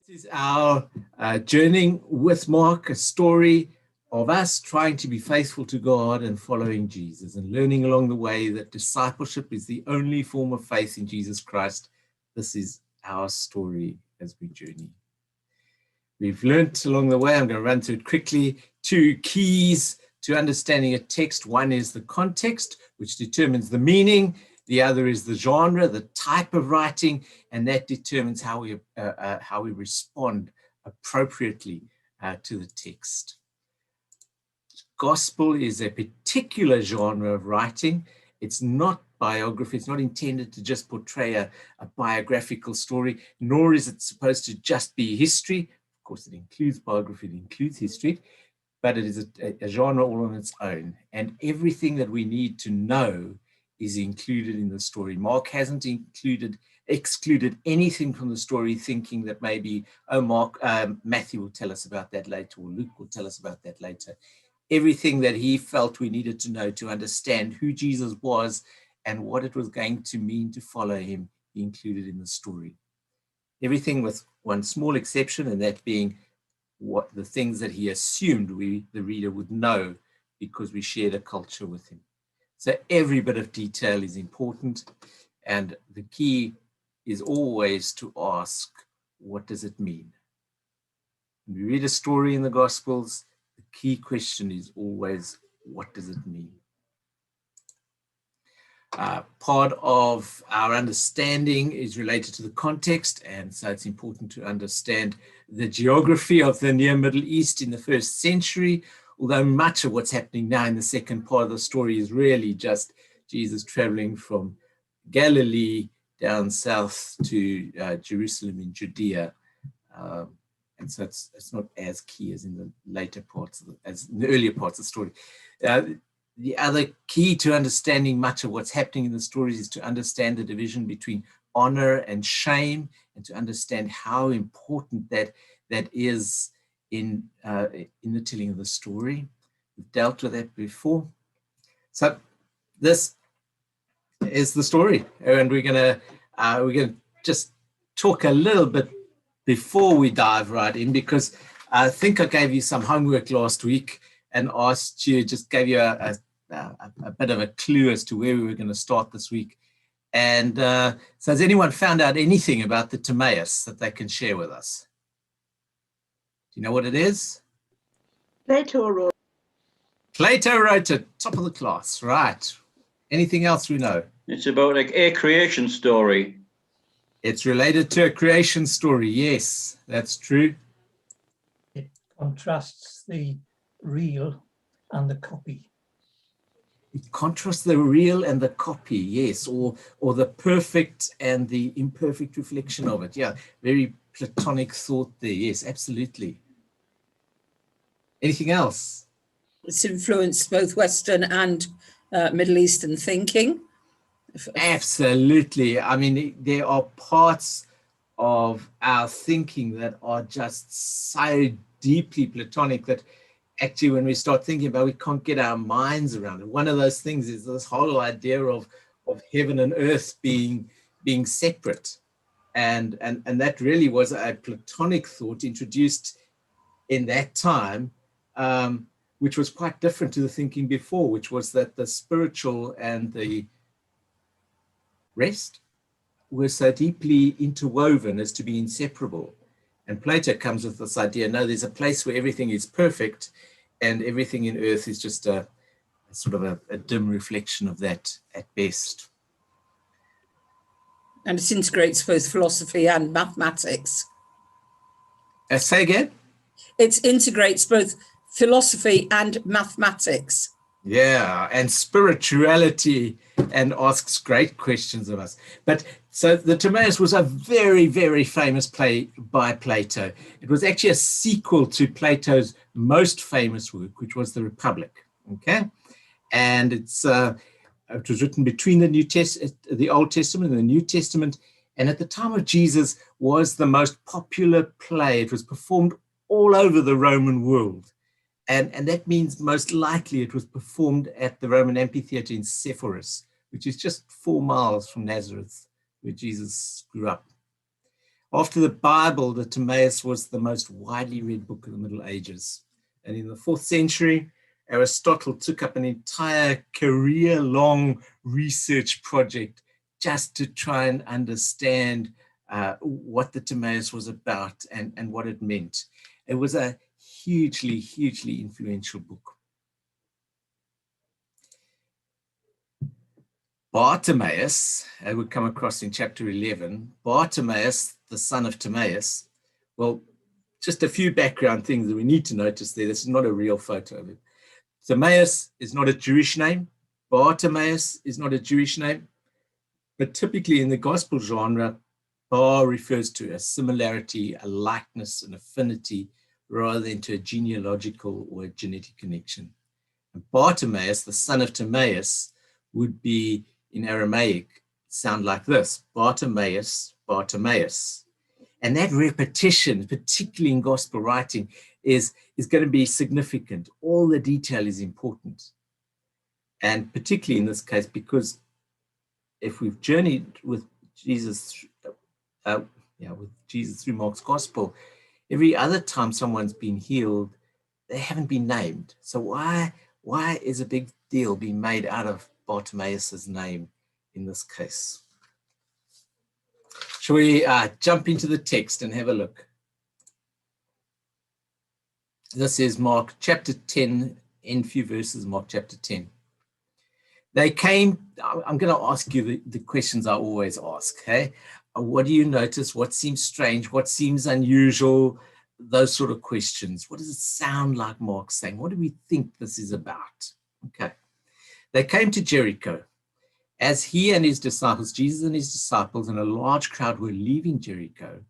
This is our journeying with Mark, a story of us trying to be faithful to God and following Jesus and learning along the way that discipleship is the only form of faith in Jesus Christ. This is our story as we journey. We've learned along the way, I'm going to run through it quickly, 2 keys to understanding a text. One is the context, which determines the meaning. The other is the genre, the type of writing, and that determines how we respond appropriately to the text. Gospel is a particular genre of writing. It's not biography. It's not intended to just portray a biographical story, nor is it supposed to just be history. Of course, it includes biography, it includes history, but it is a genre all on its own. And everything that we need to know is included in the story. Mark hasn't excluded anything from the story, thinking that maybe, Matthew will tell us about that later, or Luke will tell us about that later. Everything that he felt we needed to know to understand who Jesus was and what it was going to mean to follow him, he included in the story. Everything with one small exception, and that being what the things that he assumed the reader would know because we shared a culture with him. So every bit of detail is important, and the key is always to ask, what does it mean? When we read a story in the Gospels, the key question is always, what does it mean? Part of our understanding is related to the context, and so it's important to understand the geography of the Near Middle East in the 1st century, although much of what's happening now in the second part of the story is really just Jesus traveling from Galilee down south to Jerusalem in Judea. And so it's not as key as in the later parts, as in the earlier parts of the story. The other key to understanding much of what's happening in the stories is to understand the division between honor and shame, and to understand how important that is in the telling of the story. We've dealt with that before. So this is the story, and we're gonna just talk a little bit before we dive right in, because I think I gave you some homework last week and asked you, just gave you a bit of a clue as to where we were going to start this week. And so has anyone found out anything about the Timaeus that they can share with us? Do you know what it is? Plato wrote. Plato wrote it, top of the class, right. Anything else we know? It's about like a creation story. It's related to a creation story, yes, that's true. It contrasts the real and the copy. It contrasts the real and the copy, yes, or the perfect and the imperfect reflection of it. Yeah, very Platonic thought there, yes, absolutely. Anything else? It's influenced both Western and Middle Eastern thinking. Absolutely. I mean, there are parts of our thinking that are just so deeply Platonic that actually when we start thinking about it, we can't get our minds around it. One of those things is this whole idea of heaven and earth being separate. And that really was a Platonic thought introduced in that time, which was quite different to the thinking before, which was that the spiritual and the rest were so deeply interwoven as to be inseparable. And Plato comes with this idea, no, there's a place where everything is perfect and everything in earth is just a sort of a dim reflection of that at best. And it integrates both philosophy and mathematics. Say again? It integrates both philosophy and mathematics. Yeah, and spirituality, and asks great questions of us. But so the Timaeus was a very, very famous play by Plato. It was actually a sequel to Plato's most famous work, which was the Republic. Okay, and it was written between the Old Testament and the New Testament, and at the time of Jesus was the most popular play. It was performed all over the Roman world. And that means most likely it was performed at the Roman amphitheater in Sepphoris, which is just 4 miles from Nazareth, where Jesus grew up. After the Bible, the Timaeus was the most widely read book of the Middle Ages. And in the 4th century, Aristotle took up an entire career-long research project just to try and understand what the Timaeus was about and what it meant. It was a hugely, hugely influential book. Bartimaeus, we come across in chapter 11, Bartimaeus, the son of Timaeus. Well, just a few background things that we need to notice there. This is not a real photo of him. Timaeus is not a Jewish name. Bartimaeus is not a Jewish name. But typically in the gospel genre, Bar refers to a similarity, a likeness, an affinity, rather than to a genealogical or a genetic connection. And Bartimaeus, the son of Timaeus, would be in Aramaic sound like this: Bartimaeus, Bartimaeus. And that repetition, particularly in gospel writing, is going to be significant. All the detail is important. And particularly in this case, because if we've journeyed with Jesus, through Mark's gospel, every other time someone's been healed, they haven't been named. So why is a big deal being made out of Bartimaeus' name in this case? Shall we jump into the text and have a look? This is Mark chapter 10, in few verses, Mark chapter 10. They came, I'm going to ask you the questions I always ask, okay? What do you notice? What seems strange? What seems unusual? Those sort of questions. What does it sound like Mark's saying? What do we think this is about? Okay. They came to Jericho. As he and his disciples, Jesus and his disciples, and a large crowd were leaving Jericho,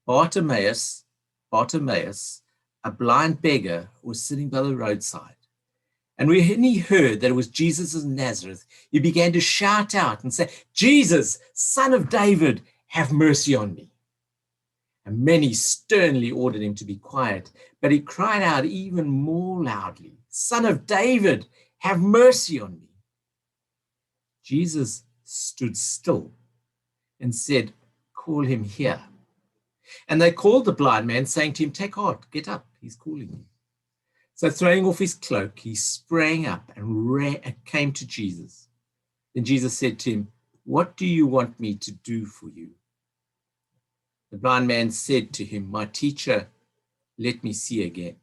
Bartimaeus, a blind beggar, was sitting by the roadside. And when he heard that it was Jesus of Nazareth, he began to shout out and say, "Jesus, Son of David, have mercy on me." And many sternly ordered him to be quiet, but he cried out even more loudly, "Son of David, have mercy on me." Jesus stood still and said, "Call him here." And they called the blind man, saying to him, "Take heart, get up, he's calling you." So throwing off his cloak, he sprang up and came to Jesus. Then Jesus said to him, "What do you want me to do for you?" The blind man said to him, "My teacher, let me see again."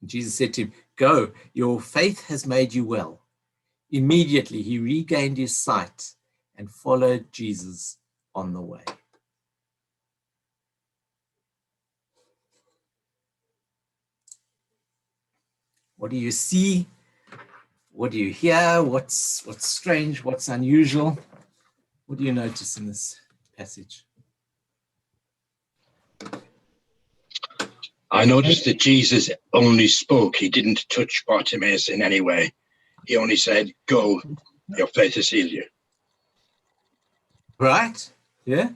And Jesus said to him, "Go, your faith has made you well." Immediately he regained his sight and followed Jesus on the way. What do you see? What do you hear? What's strange? What's unusual? What do you notice in this passage? I noticed that Jesus only spoke. He didn't touch Bartimaeus in any way. He only said, "Go, your faith has healed you." Right? Yeah.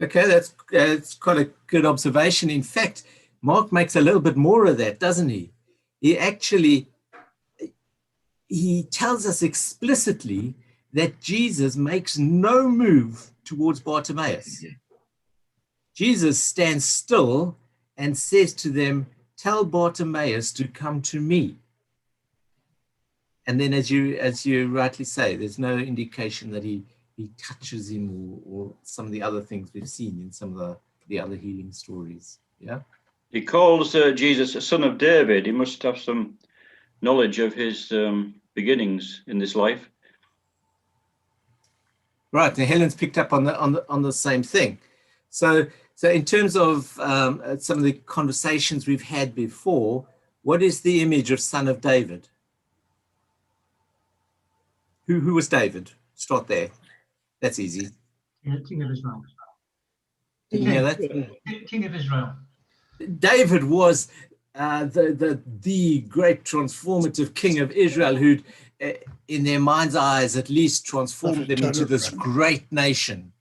Okay, that's quite a good observation. In fact, Mark makes a little bit more of that, doesn't he? He tells us explicitly that Jesus makes no move towards Bartimaeus. Jesus stands still and says to them, "Tell Bartimaeus to come to me." And then as you rightly say, there's no indication that he touches him or some of the other things we've seen in some of the other healing stories. Yeah. He calls Jesus a son of David. He must have some knowledge of his beginnings in this life. Right. Now Helen's picked up on the same thing. So in terms of some of the conversations we've had before, what is the image of son of David? Who was David? Start there. That's easy. King of Israel. Didn't you hear that? King of Israel. David was the great transformative king of Israel who'd, in their mind's eyes, at least transformed them into this great nation.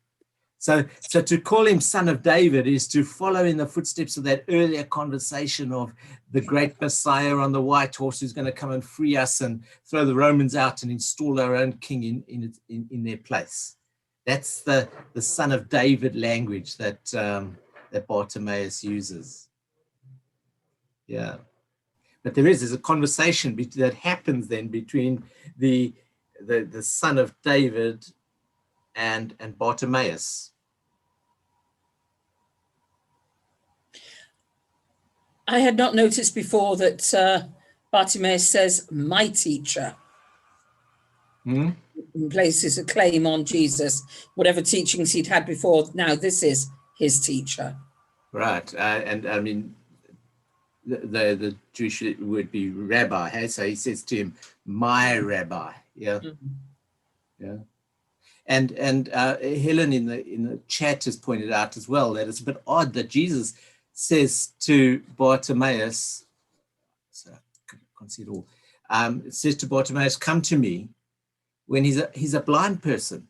So to call him son of David is to follow in the footsteps of that earlier conversation of the great Messiah on the white horse who's going to come and free us and throw the Romans out and install our own king in their place. That's the son of David language that that Bartimaeus uses. Yeah, but there's a conversation that happens then between the son of David and Bartimaeus. I had not noticed before that Bartimaeus says, "My teacher." Hmm? Places a claim on Jesus, whatever teachings he'd had before. Now this is his teacher. Right, and I mean, the Jewish would be rabbi. Hey? So he says to him, "My rabbi." Yeah, yeah. And Helen in the chat has pointed out as well that it's a bit odd that Jesus says to Bartimaeus, so I can't see it all. It says to Bartimaeus, "Come to me," when he's a blind person.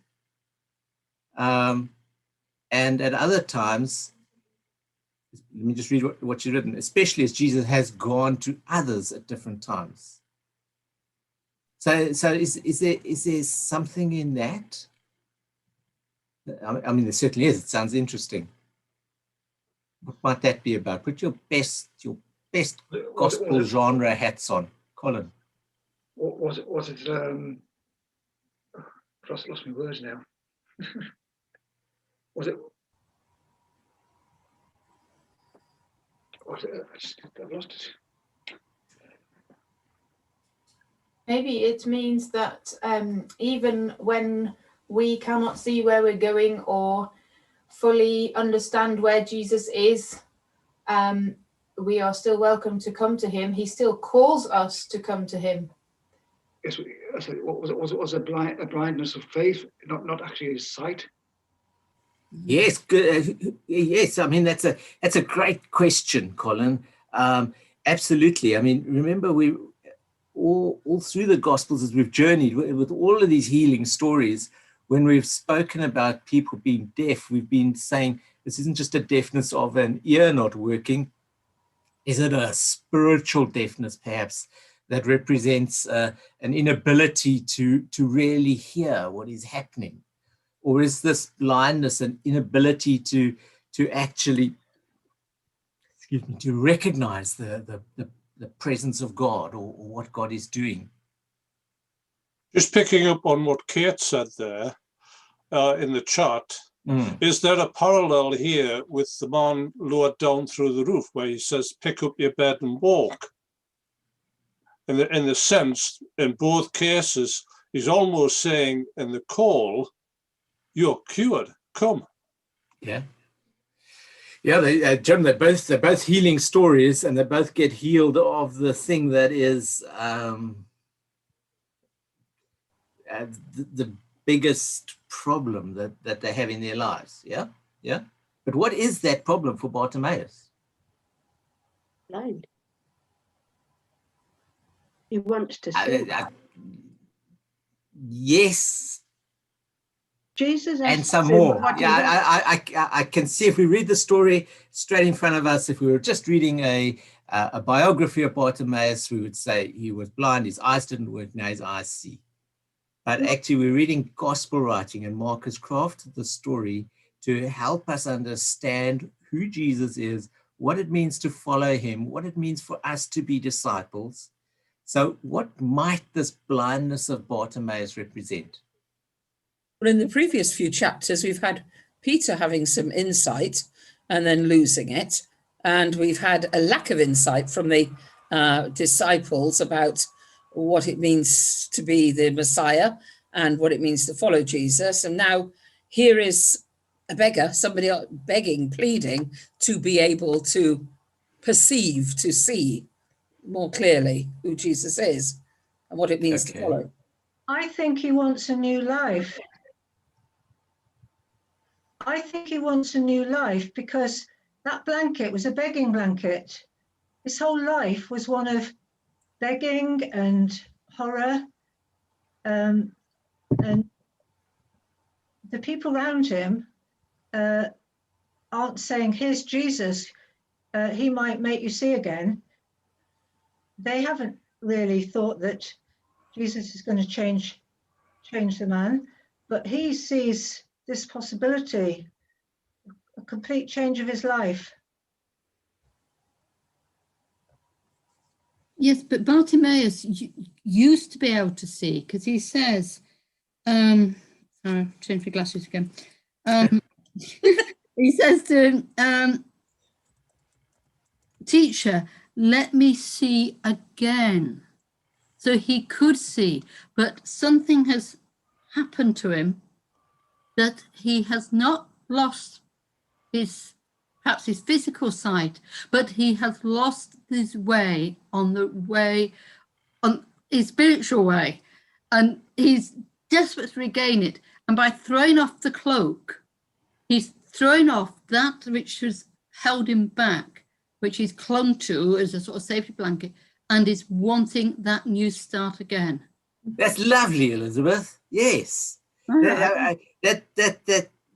And at other times, let me just read what you've written, especially as Jesus has gone to others at different times. So is there something in that? I mean, there certainly is. It sounds interesting. What might that be about? Put your best gospel genre hats on, Colin. Was it lost my words now. I've lost it. Maybe it means that even when we cannot see where we're going or fully understand where Jesus is, we are still welcome to come to him. He still calls us to come to him. Yes, was a blindness of faith, not actually his sight. Yes, good. Yes, I mean that's a great question, Colin. Absolutely. I mean, remember we all through the Gospels as we've journeyed with all of these healing stories, when we've spoken about people being deaf, we've been saying this isn't just a deafness of an ear not working. Is it a spiritual deafness, perhaps, that represents an inability to really hear what is happening? Or is this blindness an inability to actually, to recognize the presence of God or what God is doing? Just picking up on what Kate said there in the chat, is there a parallel here with the man lowered down through the roof where he says, "Pick up your bed and walk"? In the sense, in both cases, he's almost saying in the call, "You're cured, come." Yeah. Yeah, Jim, they're both healing stories, and they both get healed of the thing that is the biggest problem that they have in their lives. Yeah, yeah. But what is that problem for Bartimaeus? Blind. He wants to see. Yes. Jesus and some more. Yeah, I can see if we read the story straight in front of us, if we were just reading a biography of Bartimaeus, we would say he was blind, his eyes didn't work, now his eyes see. But actually we're reading gospel writing, and Mark has crafted the story to help us understand who Jesus is, what it means to follow him, what it means for us to be disciples. So what might this blindness of Bartimaeus represent? Well, in the previous few chapters, we've had Peter having some insight and then losing it. And we've had a lack of insight from the disciples about what it means to be the Messiah and what it means to follow Jesus. And now here is a beggar, somebody begging, pleading to be able to perceive, to see more clearly who Jesus is and what it means to follow. I think he wants a new life. I think he wants a new life because that blanket was a begging blanket. His whole life was one of begging and horror. And the people around him aren't saying, here's Jesus, he might make you see again. They haven't really thought that Jesus is going to change the man, but he sees this possibility, a complete change of his life. Yes, but Bartimaeus used to be able to see, because he says, sorry, change my glasses again. He says to him, teacher, let me see again. So he could see, but something has happened to him that he has not lost perhaps his physical sight, but he has lost his way on his spiritual way, and he's desperate to regain it. And by throwing off the cloak, he's throwing off that which has held him back, which he's clung to as a sort of safety blanket, and is wanting that new start again. That's lovely, Elizabeth. Yes.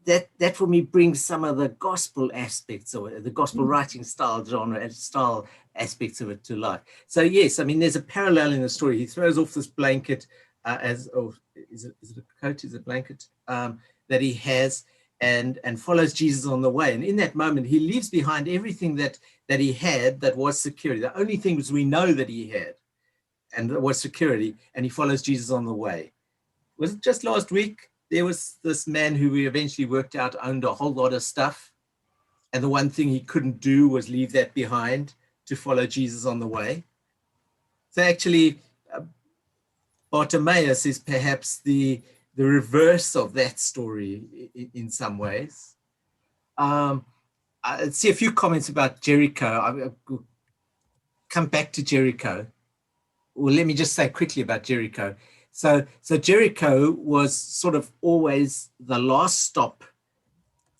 That for me brings some of the gospel aspects of it, the gospel writing style, genre and style aspects of it to life. So yes, I mean, there's a parallel in the story. He throws off this blanket is it a coat? Is it a blanket that he has, and follows Jesus on the way. And in that moment, he leaves behind everything that he had that was security. The only things we know that he had and that was security, and he follows Jesus on the way. Was it just last week? There was this man who we eventually worked out owned a whole lot of stuff. And the one thing he couldn't do was leave that behind to follow Jesus on the way. So actually, Bartimaeus is perhaps the reverse of that story in some ways. I see a few comments about Jericho. I'll come back to Jericho. Well, let me just say quickly about Jericho. So Jericho was sort of always the last stop,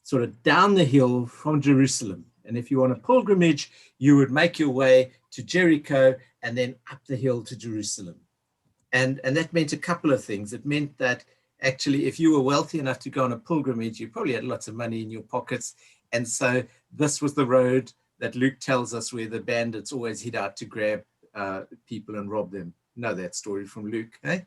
sort of down the hill from Jerusalem. And if you want a pilgrimage, you would make your way to Jericho and then up the hill to Jerusalem. And that meant a couple of things. It meant that actually, if you were wealthy enough to go on a pilgrimage, you probably had lots of money in your pockets. And so this was the road that Luke tells us where the bandits always hid out to grab people and rob them. You know that story from Luke, eh?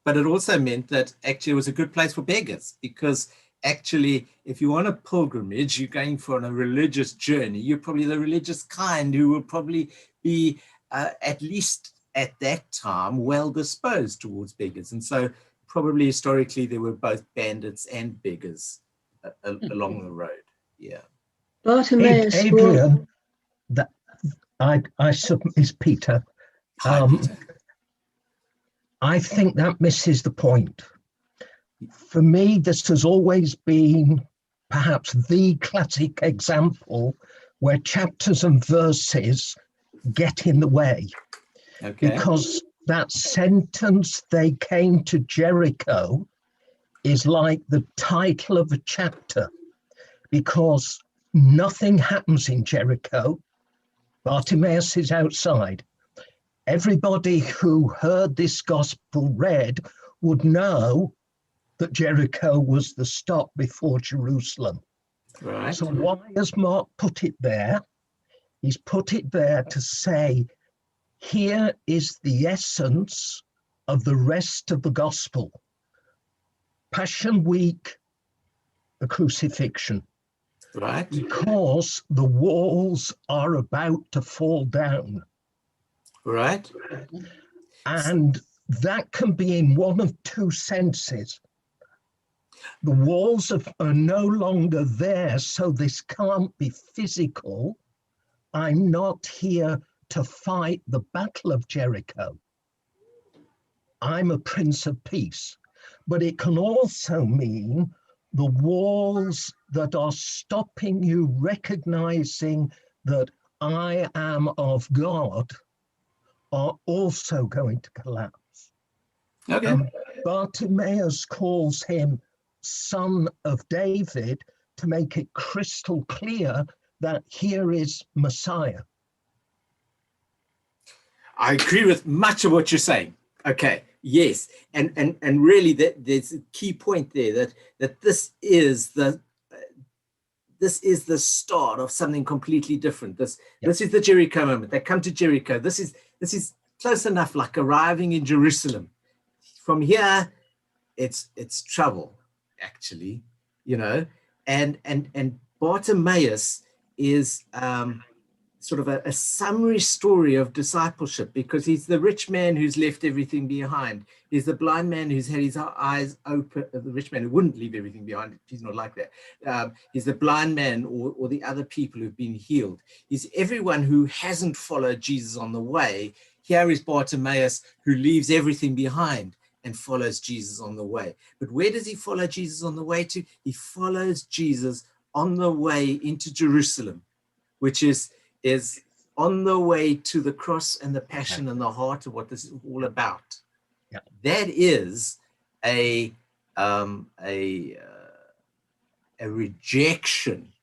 But it also meant that actually it was a good place for beggars, because actually, if you want a pilgrimage, you're going for a religious journey. You're probably the religious kind who will probably be, at least at that time, well disposed towards beggars. And so probably historically, there were both bandits and beggars along the road. Yeah. Bartimaeus, Adrian, I submit is Peter. Hi, Peter. I think that misses the point. For me, this has always been perhaps the classic example where chapters and verses get in the way. Okay. Because that sentence, they came to Jericho, is like the title of a chapter, because nothing happens in Jericho. Bartimaeus is outside. Everybody who heard this gospel read would know that Jericho was the stop before Jerusalem. Right. So why has Mark put it there? He's put it there to say, here is the essence of the rest of the gospel. Passion Week, the crucifixion. Right. Because the walls are about to fall down. Right. And that can be in one of two senses. The walls are no longer there, so this can't be physical. I'm not here to fight the battle of Jericho. I'm a Prince of Peace. But it can also mean the walls that are stopping you recognizing that I am of God are also going to collapse. Okay. Bartimaeus calls him Son of David to make it crystal clear that here is Messiah. I agree with much of what you're saying. Okay, yes, and really there's a key point there that this is the start of something completely different. This is the Jericho moment. They come to Jericho. This is close enough, like arriving in Jerusalem. From here, it's trouble. actually, and Bartimaeus is sort of a summary story of discipleship, because he's the rich man who's left everything behind. He's the blind man who's had his eyes open, the rich man who wouldn't leave everything behind. He's not like that. He's the blind man or the other people who've been healed. He's everyone who hasn't followed Jesus on the way. Here is Bartimaeus, who leaves everything behind and follows Jesus on the way. But where does he follow Jesus on the way to? He follows Jesus on the way into Jerusalem, which is on the way to the cross and the passion and the heart of what this is all about. Yeah. That is a rejection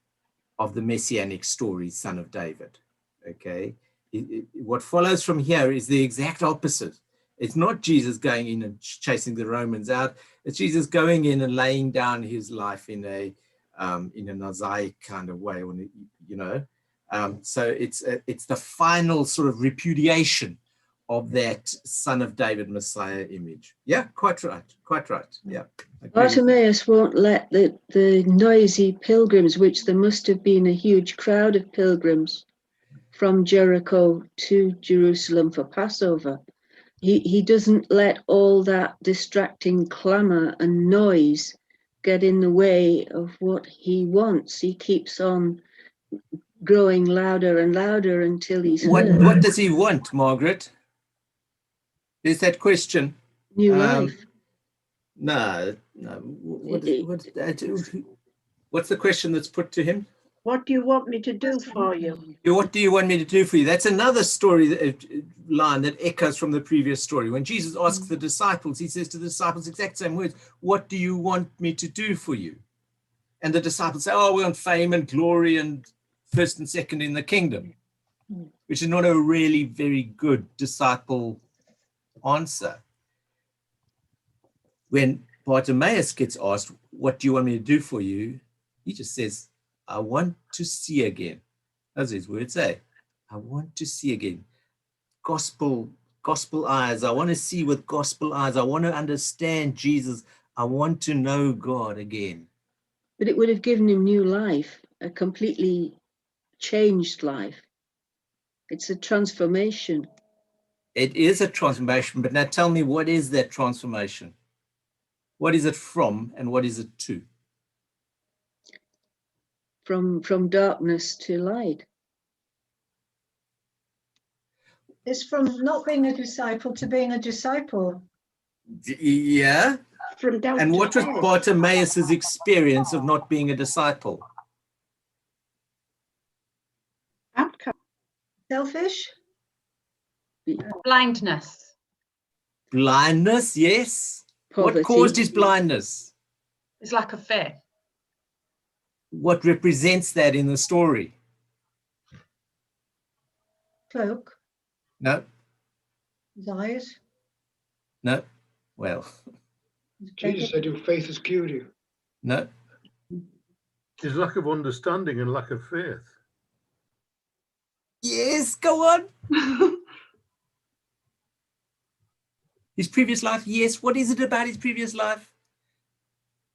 of the messianic story, son of David. Okay, what follows from here is the exact opposite. It's not Jesus going in and chasing the Romans out. It's Jesus going in and laying down his life in a Mosaic kind of way, so it's the final sort of repudiation of that son of David Messiah image. Yeah, quite right. Yeah. Bartimaeus won't let the noisy pilgrims, which there must have been a huge crowd of pilgrims from Jericho to Jerusalem for Passover. He doesn't let all that distracting clamor and noise get in the way of what he wants. He keeps on growing louder and louder until he's heard. What does he want, Margaret? Is that question? New life. No. What's the question that's put to him? What do you want me to do for you? What do you want me to do for you? That's another story line that echoes from the previous story. When Jesus asks the disciples, he says to the disciples exact same words, what do you want me to do for you? And the disciples say, we want fame and glory and first and second in the kingdom, which is not a really very good disciple answer. When Bartimaeus gets asked, what do you want me to do for you? He just says, I want to see again. As his words say, I want to see again. Gospel eyes. I want to see with gospel eyes. I want to understand Jesus. I want to know God again. But it would have given him new life, a completely changed life. It's a transformation. It is a transformation, but now tell me, what is that transformation? What is it from and what is it to? From darkness to light. It's from not being a disciple to being a disciple. Yeah. From doubt and what to was faith. Bartimaeus' experience of not being a disciple? Selfish? Blindness. Blindness, yes. Poverty. What caused his blindness? It's lack of faith. What represents that in the story? Cloak? No. His eyes? No. Well. Jesus said your faith has cured you. No. His lack of understanding and lack of faith. Yes, go on. His previous life, yes. What is it about his previous life?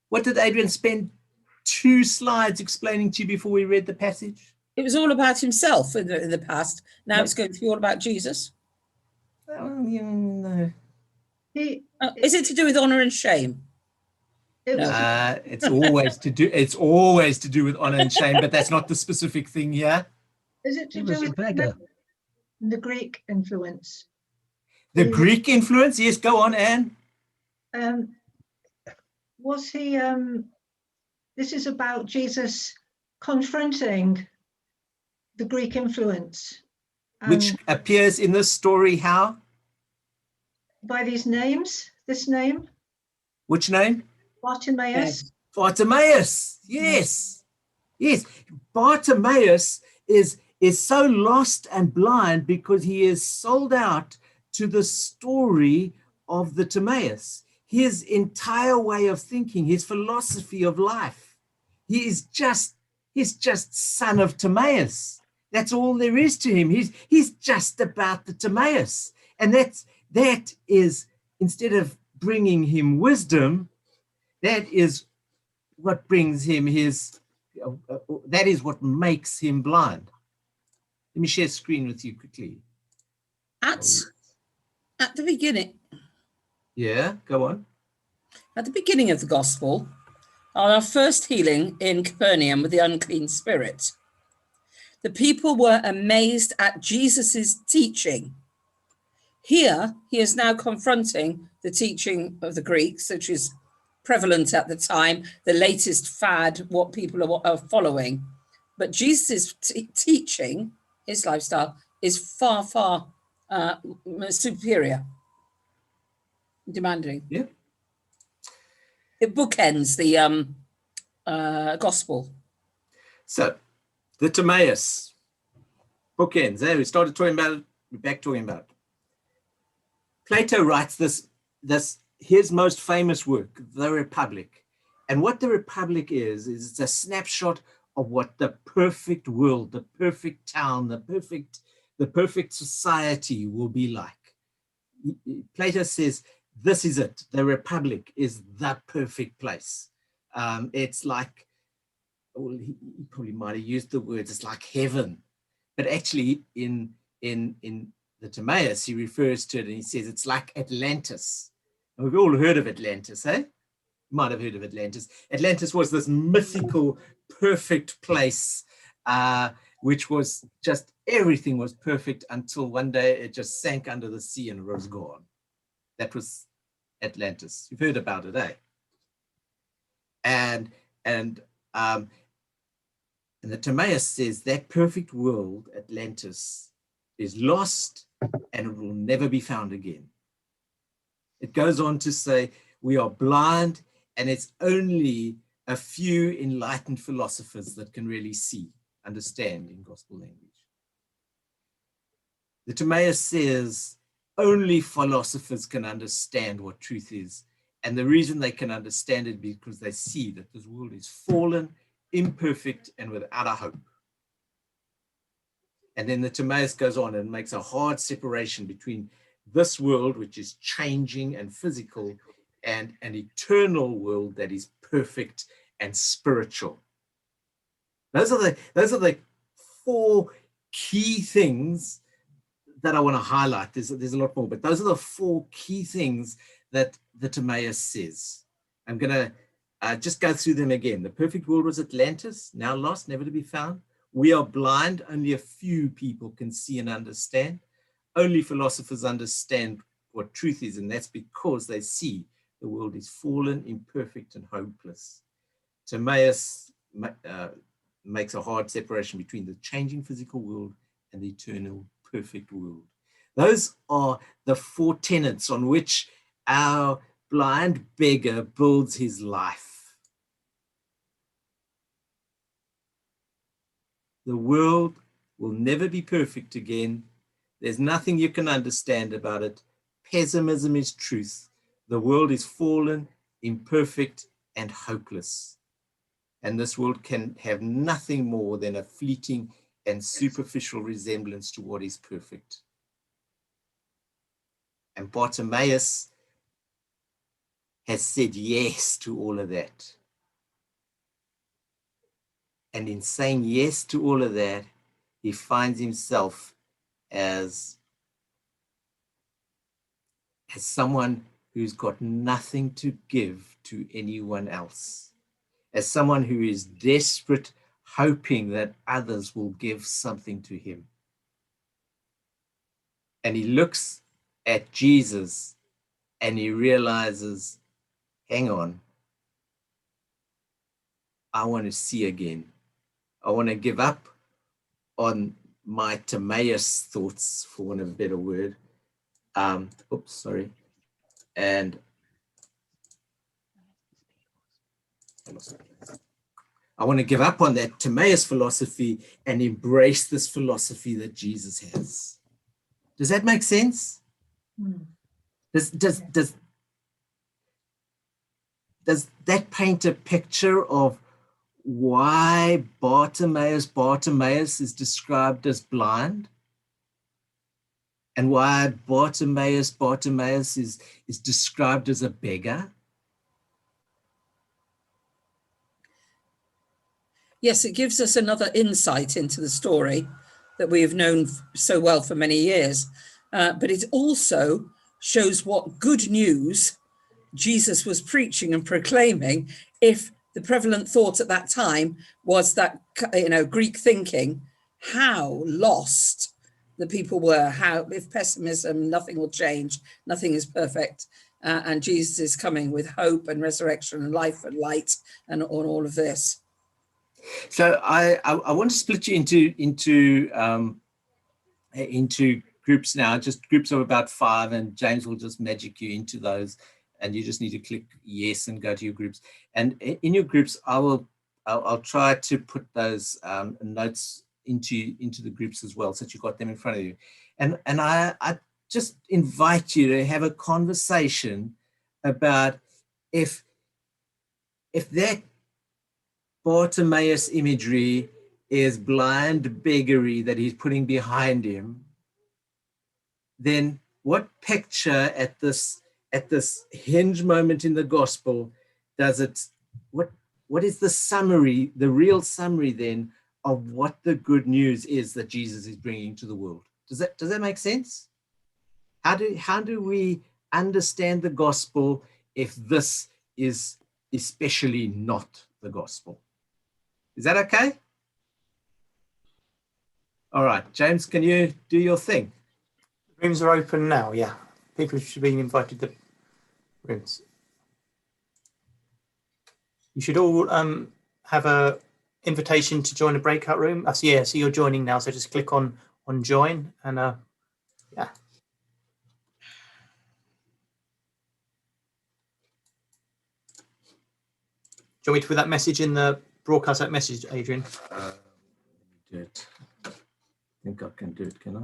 What did Adrian spend 2 slides explaining to you before we read the passage? It was all about himself in the past. Now it's going to be all about Jesus. No. Is it to do with honor and shame? It's always to do with honor and shame, but that's not the specific thing here. Is it to do with the Greek influence? The Greek influence? Yes, go on, Anne. Was he, this is about Jesus confronting the Greek influence. Which appears in this story how? By these names, this name. Which name? Bartimaeus. Bartimaeus, yes. Yes, Bartimaeus is so lost and blind because he is sold out to the story of the Timaeus. His entire way of thinking, his philosophy of life. He's just son of Timaeus. That's all there is to him. He's just about the Timaeus. And that is, instead of bringing him wisdom, that is what brings him his, that is what makes him blind. Let me share screen with you quickly. At the beginning, Yeah, go on. at the beginning of the gospel, on our first healing in Capernaum with the unclean spirit, the people were amazed at Jesus's teaching. Here, he is now confronting the teaching of the Greeks, which is prevalent at the time, the latest fad, what people are following. But Jesus' teaching, his lifestyle, is far, far superior, demanding. Yeah. It bookends the gospel. So, the Timaeus, bookends. There, we started talking about it, we're back talking about it. Plato writes this his most famous work, The Republic. And what the Republic is it's a snapshot of what the perfect world, the perfect town, the perfect society will be like. Plato says, this is it. The Republic is the perfect place. It's like, well, he probably might have used the words, it's like heaven. But actually in the Timaeus, he refers to it and he says it's like Atlantis. And we've all heard of Atlantis, eh? Might have heard of Atlantis. Atlantis was this mythical, perfect place, which was just, everything was perfect until one day it just sank under the sea and was gone. That was Atlantis. You've heard about it, eh? And the Timaeus says that perfect world, Atlantis, is lost and it will never be found again. It goes on to say we are blind and it's only a few enlightened philosophers that can really see, understand in gospel language. The Timaeus says only philosophers can understand what truth is. And the reason they can understand it is because they see that this world is fallen, imperfect, and without a hope. And then the Timaeus goes on and makes a hard separation between this world, which is changing and physical, and an eternal world that is perfect and spiritual. Those are the four key things that I want to highlight. There's a lot more, but those are the four key things that the Timaeus says. I'm going to just go through them again. The perfect world was Atlantis, now lost, never to be found. We are blind, only a few people can see and understand. Only philosophers understand what truth is, and that's because they see the world is fallen, imperfect, and hopeless. Timaeus makes a hard separation between the changing physical world and the eternal perfect world. Those are the four tenets on which our blind beggar builds his life. The world will never be perfect again. There's nothing you can understand about it. Pessimism is truth. The world is fallen, imperfect, and hopeless. And this world can have nothing more than a fleeting and superficial resemblance to what is perfect. And Bartimaeus has said yes to all of that. And in saying yes to all of that, he finds himself as someone who's got nothing to give to anyone else, as someone who is desperate, hoping that others will give something to him. And he looks at Jesus and he realizes, hang on, I want to see again. I want to give up on my Timaeus thoughts, for want of a better word. Oops, sorry. And I want to give up on that Timaeus philosophy and embrace this philosophy that Jesus has. Does that make sense? Mm. Does that paint a picture of why Bartimaeus is described as blind? And why Bartimaeus is described as a beggar? Yes, it gives us another insight into the story that we have known so well for many years. But it also shows what good news Jesus was preaching and proclaiming, if the prevalent thought at that time was that, Greek thinking, how lost the people were, how, if pessimism, nothing will change, nothing is perfect, and Jesus is coming with hope and resurrection and life and light and all of this. So I want to split you into groups now, just groups of about 5, and James will just magic you into those, and you just need to click yes and go to your groups. And in your groups, I'll try to put those notes into the groups as well, so that you've got them in front of you. And I just invite you to have a conversation about if that Bartimaeus imagery is blind beggary that he's putting behind him, then what picture at this hinge moment in the gospel does it, what is the summary, the real summary then of what the good news is that Jesus is bringing to the world? Does that make sense? How do we understand the gospel if this is especially not the gospel? Is that okay? All right, James, can you do your thing? Rooms are open now, yeah. People should be invited to rooms. You should all have a invitation to join a breakout room. So you're joining now, so just click on join, and yeah. Do you want me to put that message in the broadcast, that message, Adrian? Do it. I think I can do it, can I?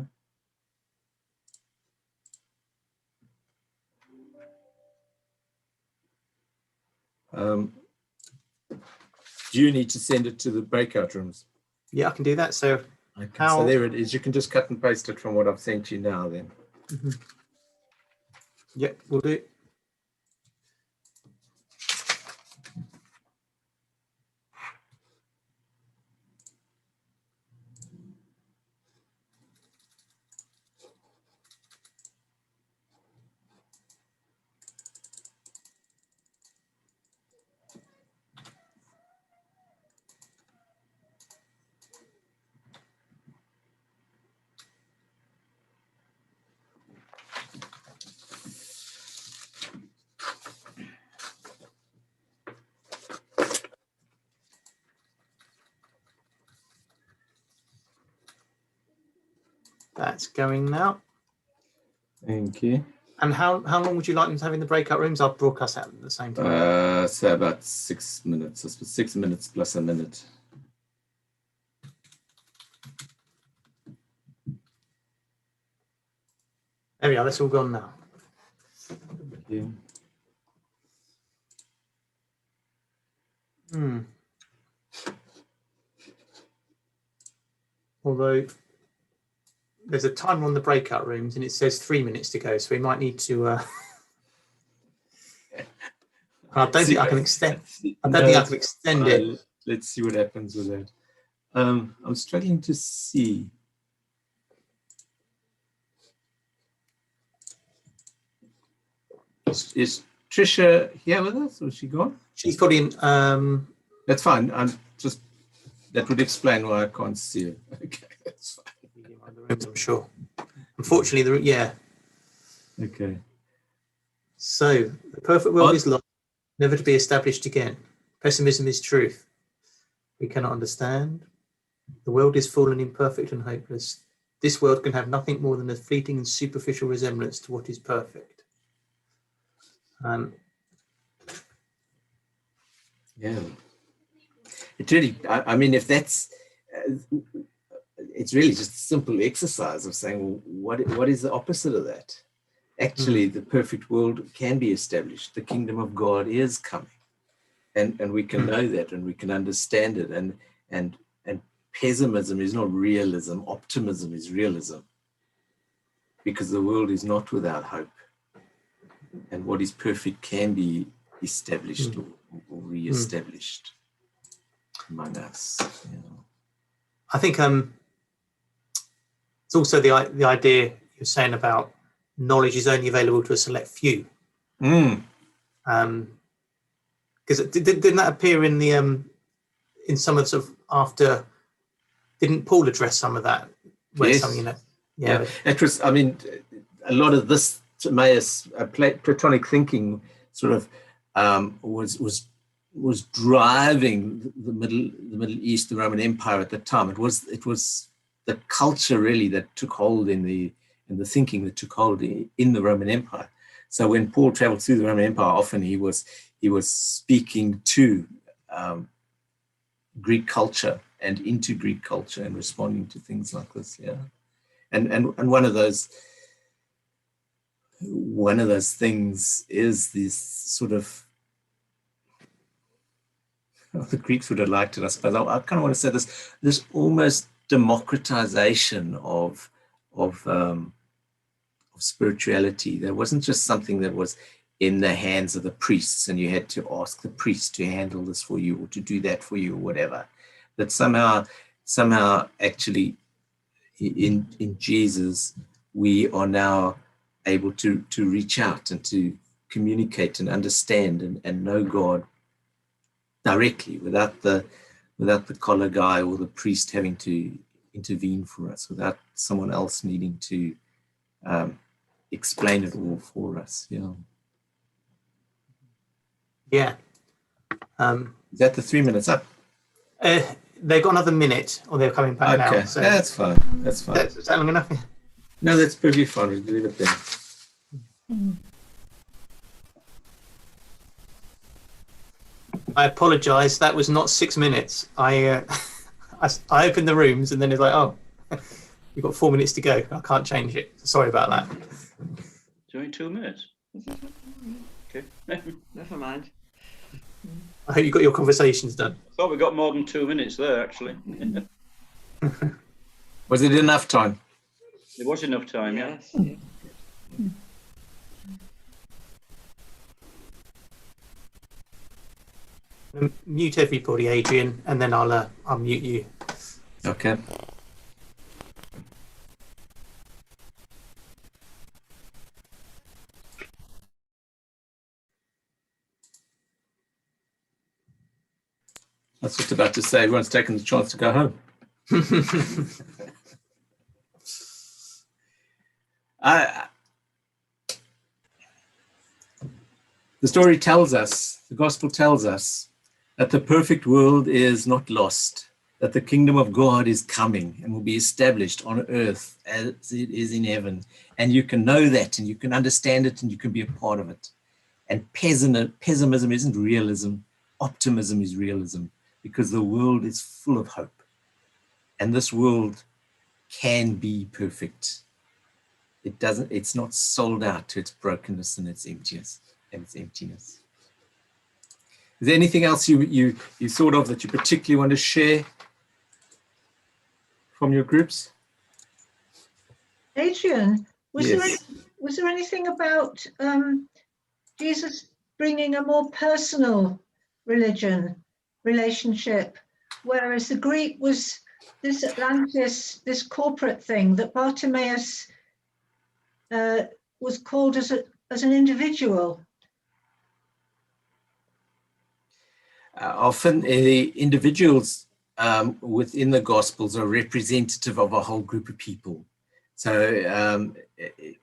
Do you need to send it to the breakout rooms? Yeah, I can do that. So, okay, so there it is. You can just cut and paste it from what I've sent you now then. Mm-hmm. Yeah, we'll do it. That's going now. Thank you. And how long would you like them to have in the breakout rooms? I'll broadcast that at the same time. So about 6 minutes. 6 minutes plus a minute. There we are. That's all gone now. Thank you. Although there's a timer on the breakout rooms and it says 3 minutes to go, so we might need to I don't think I can extend it. Let's see what happens with that. I'm struggling to see. Is Trisha here with us, or is she gone? She's put in. That's fine. That would explain why I can't see her. Okay, that's fine. I'm sure. Unfortunately, yeah. Okay. So the perfect world is lost, never to be established again. Pessimism is truth. We cannot understand. The world is fallen, imperfect, and hopeless. This world can have nothing more than a fleeting and superficial resemblance to what is perfect. Yeah. It really, I mean, if that's, it's really just a simple exercise of saying, well, what is the opposite of that? Actually, the perfect world can be established. The kingdom of God is coming, and we can know that, and we can understand it. And pessimism is not realism. Optimism is realism, because the world is not without hope, and what is perfect can be established or re-established. among us. Yeah. I think it's also the idea you're saying about knowledge is only available to a select few. Because didn't that appear in the in some of the sort of after? Didn't Paul address some of that? Where Yes. some, Yeah. It was. I mean, a lot of this Timaeus Platonic thinking sort of was driving the Middle East, the Roman Empire at the time. It was the culture really that took hold in the thinking that took hold in the Roman Empire. So when Paul traveled through the Roman Empire, often he was speaking to Greek culture and into Greek culture and responding to things like this. Yeah, and one of those things is this sort of, the Greeks would have liked it, I suppose. I kind of want to say this almost democratization of spirituality. There wasn't just something that was in the hands of the priests and you had to ask the priest to handle this for you or to do that for you or whatever. That somehow actually in Jesus we are now able to reach out and to communicate and understand and know God directly without the collar guy or the priest having to intervene for us, without someone else needing to explain it all for us. Yeah. Yeah. Is that the 3 minutes up? They've got another minute, or they're coming back now. So that's fine. That's fine. Is that long enough? No, that's perfectly fine. We'll leave it there. I apologise. That was not 6 minutes. I opened the rooms and then it's like, oh, you've got 4 minutes to go. I can't change it. Sorry about that. It's only 2 minutes. Okay. Never mind. I hope you got your conversations done. I thought we got more than 2 minutes there, actually. Was it enough time? There was enough time, Yes. yeah. Mute everybody, Adrian, and then I'll mute you. Okay. I was just about to say everyone's taken the chance to go home. The story tells us, the gospel tells us, that the perfect world is not lost, that the kingdom of God is coming and will be established on earth as it is in heaven. And you can know that and you can understand it and you can be a part of it. And pessimism isn't realism, optimism is realism, because the world is full of hope. And this world can be perfect. It's not sold out to its brokenness and its emptiness. Is there anything else you thought of that you particularly want to share from your groups? Adrian, was Yes. there anything about Jesus bringing a more personal relationship, whereas the Greek was this Atlantis, this corporate thing that Bartimaeus was called as an individual? Often the individuals within the Gospels are representative of a whole group of people. So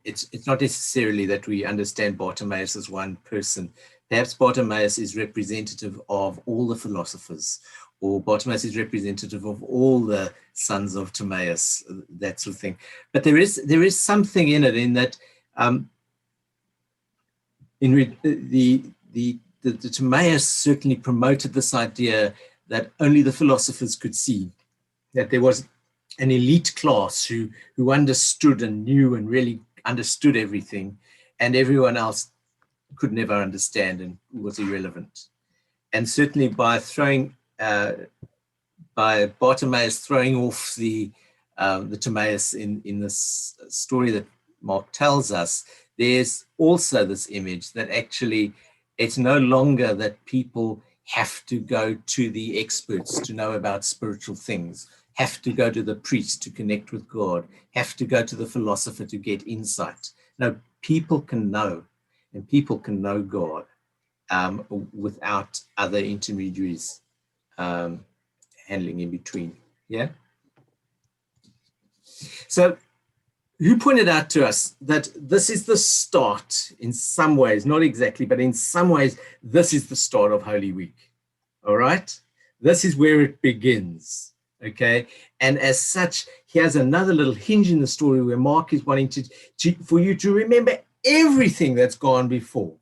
it's not necessarily that we understand Bartimaeus as one person. Perhaps Bartimaeus is representative of all the philosophers, or Bartimaeus is representative of all the sons of Timaeus, that sort of thing. But there is something in it, in that the Timaeus certainly promoted this idea that only the philosophers could see, that there was an elite class who understood and knew and really understood everything, and everyone else could never understand and was irrelevant. And certainly by Bartimaeus throwing off the Timaeus in this story that Mark tells us, there's also this image that actually it's no longer that people have to go to the experts to know about spiritual things, have to go to the priest to connect with God, have to go to the philosopher to get insight. No, people can know, and people can know God without other intermediaries handling in between. Yeah. So who pointed out to us that this is the start in some ways, not exactly, but in some ways, this is the start of Holy Week. All right. This is where it begins. Okay. And as such, here's another little hinge in the story where Mark is wanting for you to remember everything that's gone before.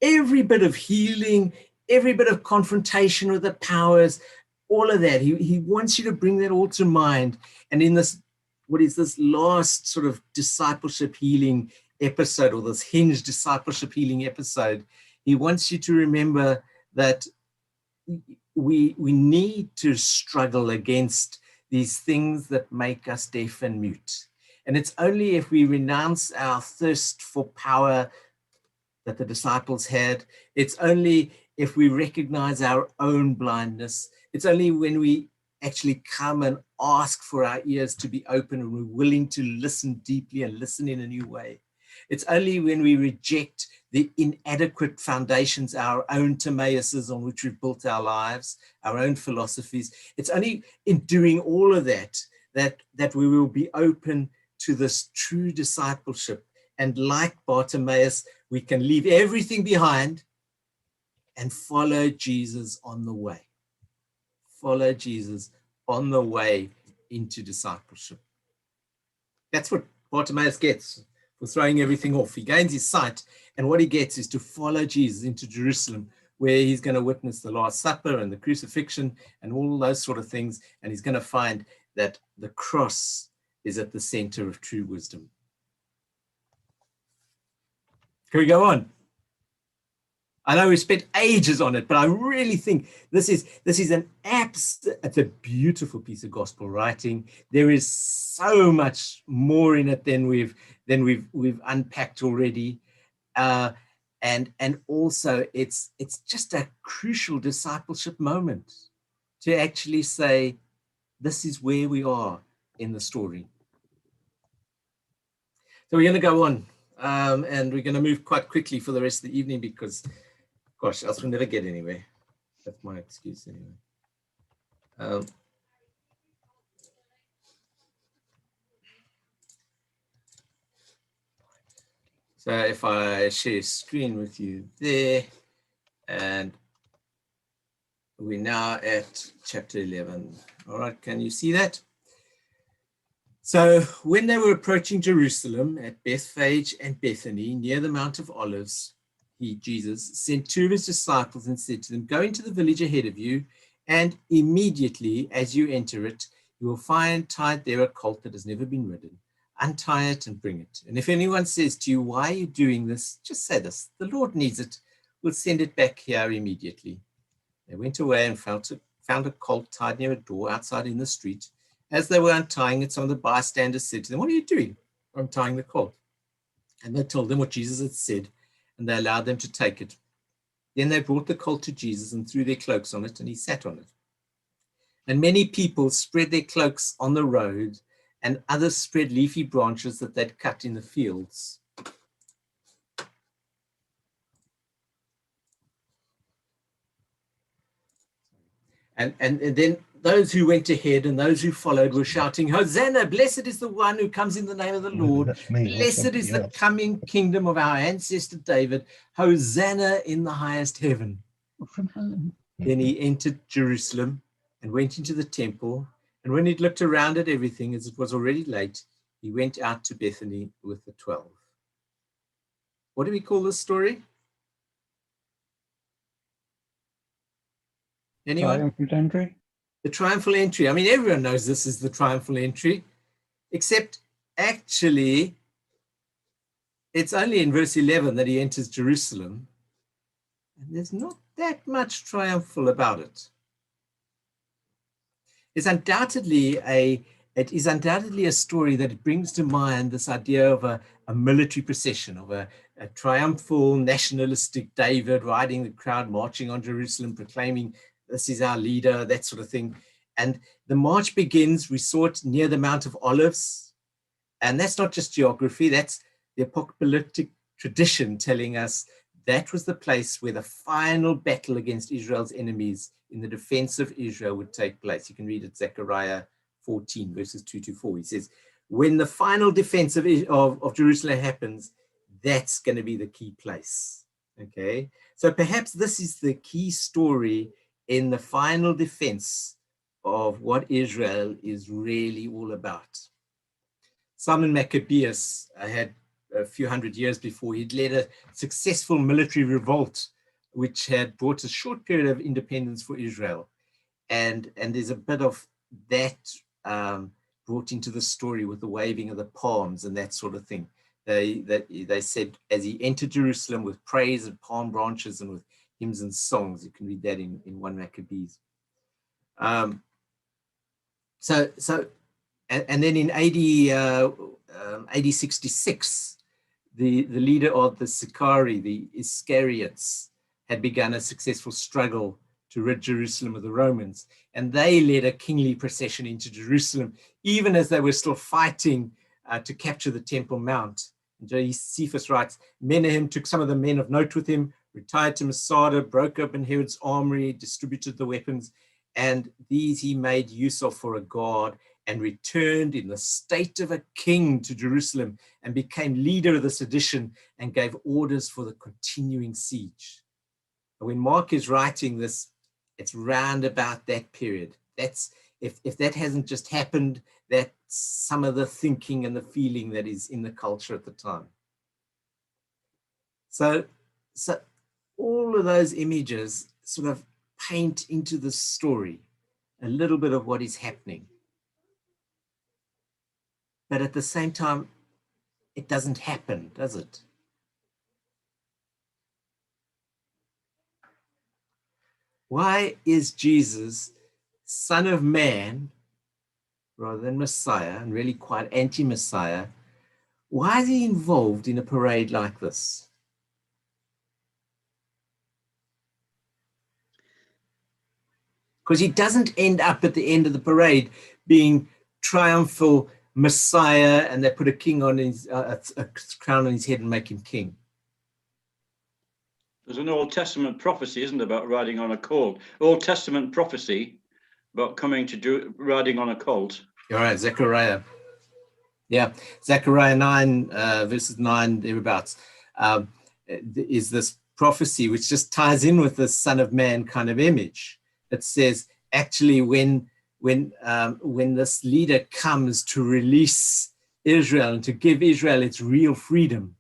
Every bit of healing, every bit of confrontation with the powers, all of that. He wants you to bring that all to mind. And in this, what is this last sort of discipleship healing episode, or this hinge discipleship healing episode, he wants you to remember that we need to struggle against these things that make us deaf and mute. And it's only if we renounce our thirst for power that the disciples had. It's only if we recognize our own blindness. It's only when we actually come and ask for our ears to be open and we're willing to listen deeply and listen in a new way. It's only when we reject the inadequate foundations, our own Timaises on which we've built our lives, our own philosophies. It's only in doing all of that we will be open to this true discipleship. And like Bartimaeus, we can leave everything behind and follow Jesus on the way. Follow Jesus on the way into discipleship. That's what Bartimaeus gets for throwing everything off. He gains his sight, and what he gets is to follow Jesus into Jerusalem, where he's going to witness the Last Supper and the crucifixion and all those sort of things. And he's going to find that the cross is at the center of true wisdom. Can we go on? I know we spent ages on it, but I really think this is it's a beautiful piece of gospel writing. There is so much more in it than we've unpacked already, and also it's just a crucial discipleship moment to actually say, this is where we are in the story. So we're going to go on, and we're going to move quite quickly for the rest of the evening because, gosh, else we'll never get anywhere. That's my excuse anyway. So if I share screen with you there, and we're now at chapter 11. All right, can you see that? So when they were approaching Jerusalem at Bethphage and Bethany near the Mount of Olives, Jesus, sent two of his disciples and said to them, go into the village ahead of you, and immediately as you enter it, you will find tied there a colt that has never been ridden. Untie it and bring it. And if anyone says to you, why are you doing this? Just say this, the Lord needs it. We'll send it back here immediately. They went away and found a colt tied near a door outside in the street. As they were untying it, some of the bystanders said to them, what are you doing? Untying the colt. And they told them what Jesus had said, and they allowed them to take it. Then they brought the colt to Jesus and threw their cloaks on it, and he sat on it. And many people spread their cloaks on the road, and others spread leafy branches that they'd cut in the fields. And then those who went ahead and those who followed were shouting, Hosanna, blessed is the one who comes in the name of the Lord. Blessed is the coming kingdom of our ancestor David. Hosanna in the highest heaven. Then he entered Jerusalem and went into the temple. And when he'd looked around at everything, as it was already late, he went out to Bethany with the 12. What do we call this story? Anyone? Triumphal entry. The triumphal entry. I mean, everyone knows this is the triumphal entry, except actually, it's only in verse 11 that he enters Jerusalem. And there's not that much triumphal about it. It's undoubtedly a it is undoubtedly a story that brings to mind this idea of a military procession, of a triumphal nationalistic David riding the crowd, marching on Jerusalem, proclaiming, "This is our leader," that sort of thing. And the march begins, we saw it near the Mount of Olives. And that's not just geography, that's the apocalyptic tradition telling us that was the place where the final battle against Israel's enemies in the defense of Israel would take place. You can read it, Zechariah 14, verses 2-4. He says, when the final defense of Jerusalem happens, that's going to be the key place. Okay, so perhaps this is the key story in the final defense of what Israel is really all about. Simon Maccabeus had a few hundred years before, he'd led a successful military revolt, which had brought a short period of independence for Israel. And there's a bit of that brought into the story with the waving of the palms and that sort of thing. They said, as he entered Jerusalem with praise and palm branches and with hymns and songs. You can read that in 1 Maccabees. And then in AD 66, the leader of the Sicarii, the Iscariots, had begun a successful struggle to rid Jerusalem of the Romans. And they led a kingly procession into Jerusalem, even as they were still fighting to capture the Temple Mount. And Josephus writes, Menahem took some of the men of note with him, retired to Masada, broke open Herod's armory, distributed the weapons, and these he made use of for a guard, and returned in the state of a king to Jerusalem and became leader of the sedition and gave orders for the continuing siege. When Mark is writing this, it's round about that period. That's if that hasn't just happened, that's some of the thinking and the feeling that is in the culture at the time. So all of those images sort of paint into the story a little bit of what is happening. But at the same time, it doesn't happen, does it? Why is Jesus, Son of Man, rather than Messiah, and really quite anti-Messiah, why is he involved in a parade like this? Because he doesn't end up at the end of the parade being triumphal Messiah and they put a king on his a crown on his head and make him king. There's an Old Testament prophecy, isn't there, about riding on a colt? Old Testament prophecy about coming to do riding on a colt. All right, Zechariah. Yeah, Zechariah 9, verses 9, thereabouts, is this prophecy which just ties in with the Son of Man kind of image. It says, actually, when this leader comes to release Israel and to give Israel its real freedom,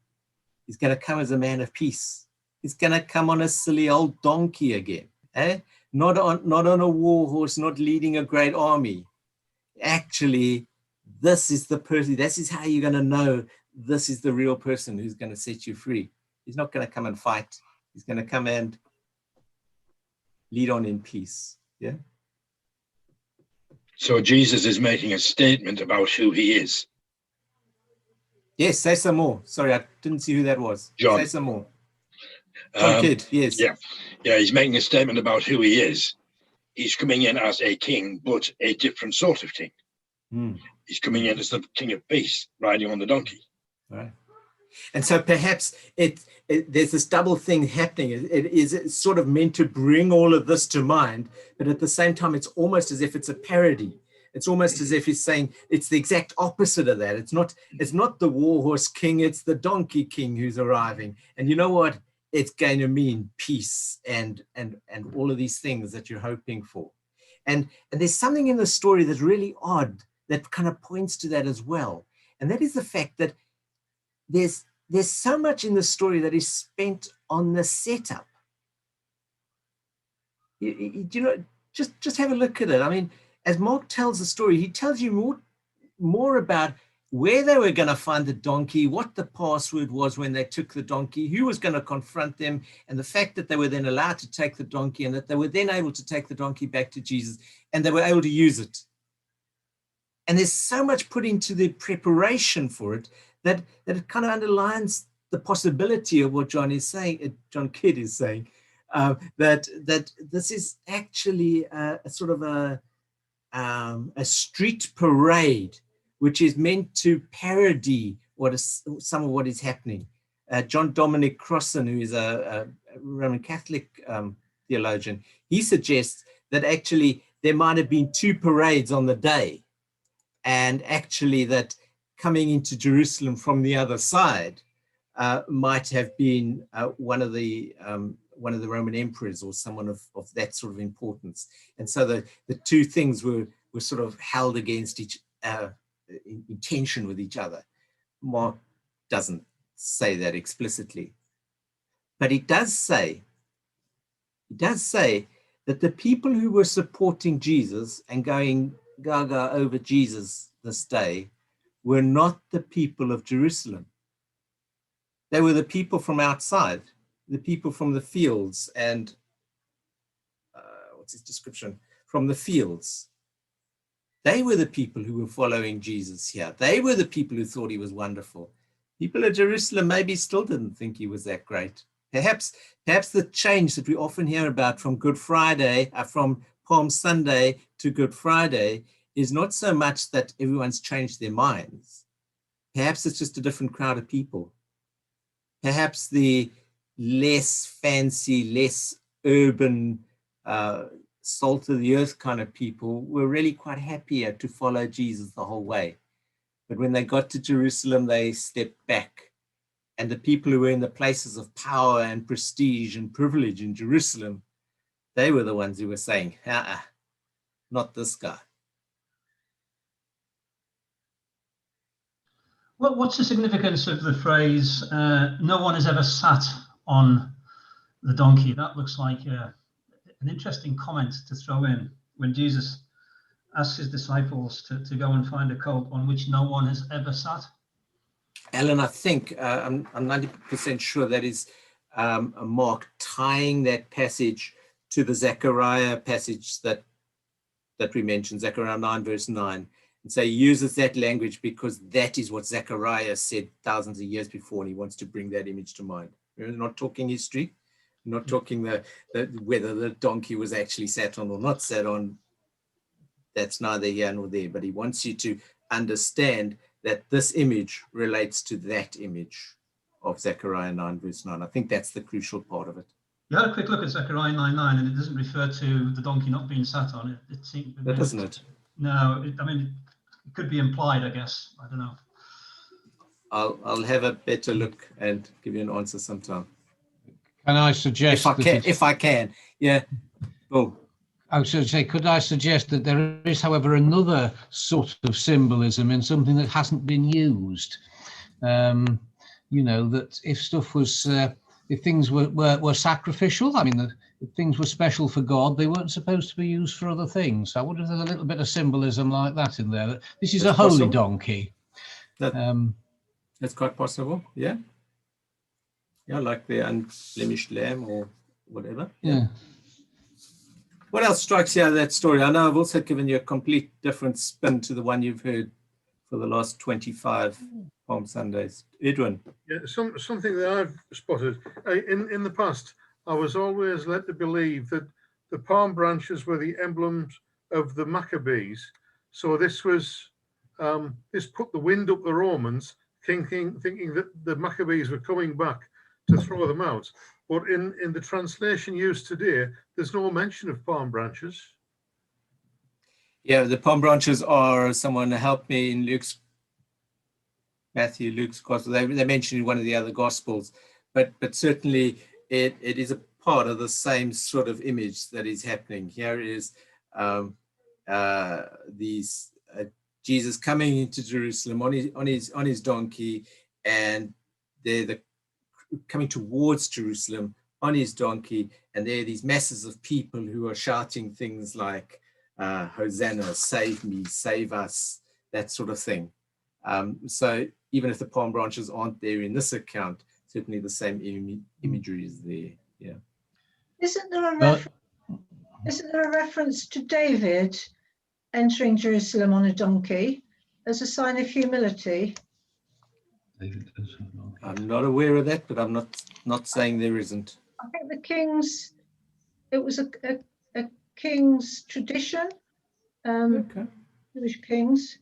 he's going to come as a man of peace. He's going to come on a silly old donkey again, not on a war horse, not leading a great army. Actually, this is the person. This is how you're going to know this is the real person who's going to set you free. He's not going to come and fight. He's going to come and lead on in peace. Yeah. So Jesus is making a statement about who he is. Yes, say some more. Sorry, I didn't see who that was. John. Say some more. John Kidd, yes. Yeah, he's making a statement about who he is. He's coming in as a king, but a different sort of king. He's coming in as the king of peace, riding on the donkey. Right. And so perhaps there's this double thing happening. It's sort of meant to bring all of this to mind, but at the same time, it's almost as if it's a parody. It's almost as if he's saying it's the exact opposite of that. It's not the war horse king, it's the donkey king who's arriving. And you know what? It's going to mean peace and all of these things that you're hoping for. And there's something in the story that's really odd that kind of points to that as well. And that is the fact that there's so much in the story that is spent on the setup. You know, just have a look at it. I mean, as Mark tells the story, he tells you more about where they were going to find the donkey, what the password was when they took the donkey, who was going to confront them, and the fact that they were then allowed to take the donkey and that they were then able to take the donkey back to Jesus and they were able to use it. And there's so much put into the preparation for it that it kind of underlines the possibility of what John is saying, John Kidd is saying, that this is actually a sort of a street parade, which is meant to parody some of what is happening. John Dominic Crossan, who is a Roman Catholic theologian, he suggests that actually there might have been two parades on the day, and actually that coming into Jerusalem from the other side might have been one of the Roman emperors or someone of that sort of importance. And so the two things were sort of held against each in tension with each other. Mark doesn't say that explicitly, but he does say that the people who were supporting Jesus and going gaga over Jesus this day were not the people of Jerusalem. They were the people from outside, the people from the fields and what's his description? From the fields. They were the people who were following Jesus here. They were the people who thought he was wonderful. People of Jerusalem maybe still didn't think he was that great. Perhaps the change that we often hear about from Good Friday, from Palm Sunday to Good Friday, is not so much that everyone's changed their minds. Perhaps it's just a different crowd of people. Perhaps the less fancy, less urban, salt of the earth kind of people were really quite happier to follow Jesus the whole way. But when they got to Jerusalem, they stepped back. And the people who were in the places of power and prestige and privilege in Jerusalem, they were the ones who were saying, not this guy. What's the significance of the phrase, no one has ever sat on the donkey? That looks like an interesting comment to throw in when Jesus asks his disciples to go and find a colt on which no one has ever sat. Alan, I think I'm 90% sure that is Mark tying that passage to the Zechariah passage that we mentioned, Zechariah 9 verse 9. And so he uses that language because that is what Zechariah said thousands of years before, and he wants to bring that image to mind. We're not talking history, not talking whether the donkey was actually sat on or not sat on. That's neither here nor there, but he wants you to understand that this image relates to that image of Zechariah 9 verse 9. I think that's the crucial part of it. You had a quick look at Zechariah 9:9, and it doesn't refer to the donkey not being sat on. It seems, that doesn't it? No, I mean, it could be implied, I guess. I don't know. I'll have a better look and give you an answer sometime. Can I suggest if I can, yeah. Oh. I was going to say, could I suggest that there is, however, another sort of symbolism in something that hasn't been used? You know, that if stuff was, if things were sacrificial, I mean, if things were special for God, they weren't supposed to be used for other things. So I wonder if there's a little bit of symbolism like that in there. That this is a holy donkey. That's quite possible, yeah. Yeah, like the unblemished lamb or whatever. Yeah. What else strikes you out of that story? I know I've also given you a complete different spin to the one you've heard for the last 25 Palm Sundays. Edwin. Yeah, something that I've spotted. In the past, I was always led to believe that the palm branches were the emblems of the Maccabees. So this was, this put the wind up the Romans, thinking that the Maccabees were coming back to throw them out. But in the translation used today, there's no mention of palm branches. Yeah, the palm branches are, someone help me, in Luke's gospel. They mentioned in one of the other gospels, but certainly it is a part of the same sort of image that is happening. Here is Jesus coming into Jerusalem on his donkey, and they're coming towards Jerusalem on his donkey, and there are these masses of people who are shouting things like Hosanna, save me, save us, that sort of thing. So even if the palm branches aren't there in this account, certainly the same imagery is there. Yeah. Isn't there a reference to David entering Jerusalem on a donkey as a sign of humility? I'm not aware of that, but I'm not saying there isn't. I think the kings, it was a king's tradition, Jewish kings.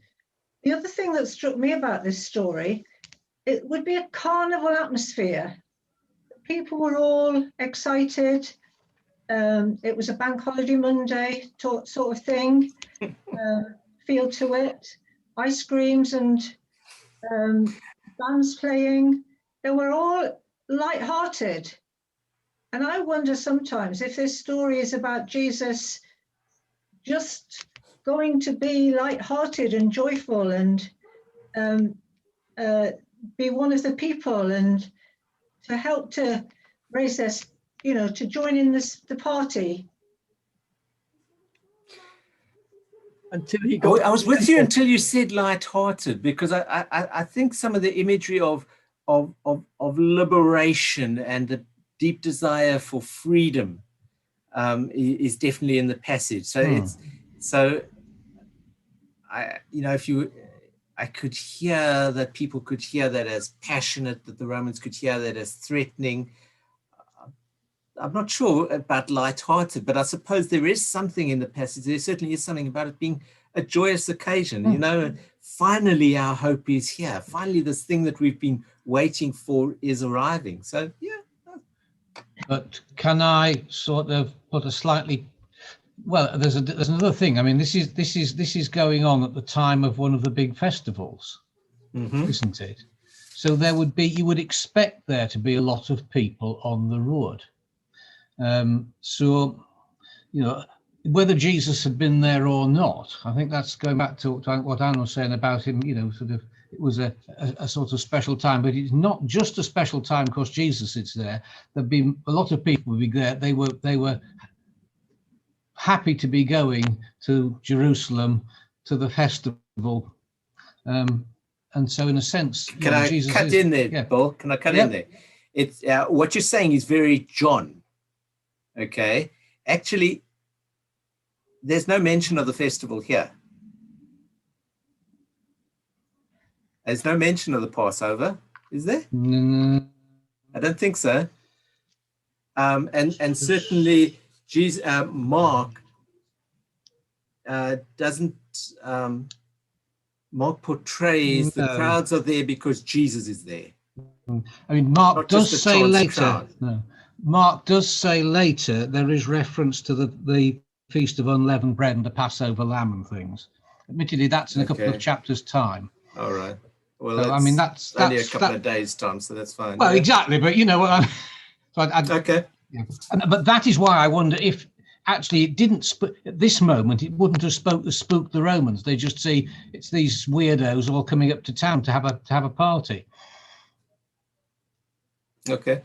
The other thing that struck me about this story, it would be a carnival atmosphere. People were all excited. It was a bank holiday Monday sort of thing, feel to it. Ice creams and bands playing. They were all light-hearted. And I wonder sometimes if this story is about Jesus just going to be light-hearted and joyful and be one of the people and to help to raise this, to join in the party. Until he got. I was with you until you said light-hearted, because I think some of the imagery of liberation and the deep desire for freedom is definitely in the passage. So I could hear that people could hear that as passionate, that the Romans could hear that as threatening. I'm not sure about light-hearted, but I suppose there is something in the passage. There certainly is something about it being a joyous occasion. Finally our hope is here. Finally this thing that we've been waiting for is arriving. So yeah. But can I sort of put a slightly, well, there's another thing. I mean, this is going on at the time of one of the big festivals, isn't it? So you would expect there to be a lot of people on the road. So, whether Jesus had been there or not, I think that's going back to what Anne was saying about him, it was a sort of special time, but it's not just a special time because Jesus is there. There'd be a lot of people would be there. They were happy to be going to Jerusalem to the festival. And so in a sense, can I cut in there, yeah. Paul? Can I cut in there? It's what you're saying is very John. Okay, actually, there's no mention of the festival here. There's no mention of the Passover, is there? I don't think so. And certainly, Jesus, Mark doesn't. Mark portrays the crowds are there because Jesus is there. I mean, Mark does say later. No. Mark does say later there is reference to the Feast of Unleavened Bread and the Passover lamb and things. Admittedly, that's in a couple of chapters' time. All right. Well, so, I mean, that's only a couple of days' time, so that's fine. Well, exactly, but you know what I mean. Okay. Yeah. But that is why I wonder if actually it didn't at this moment it wouldn't have spooked the Romans. They just see it's these weirdos all coming up to town to have a party. Okay.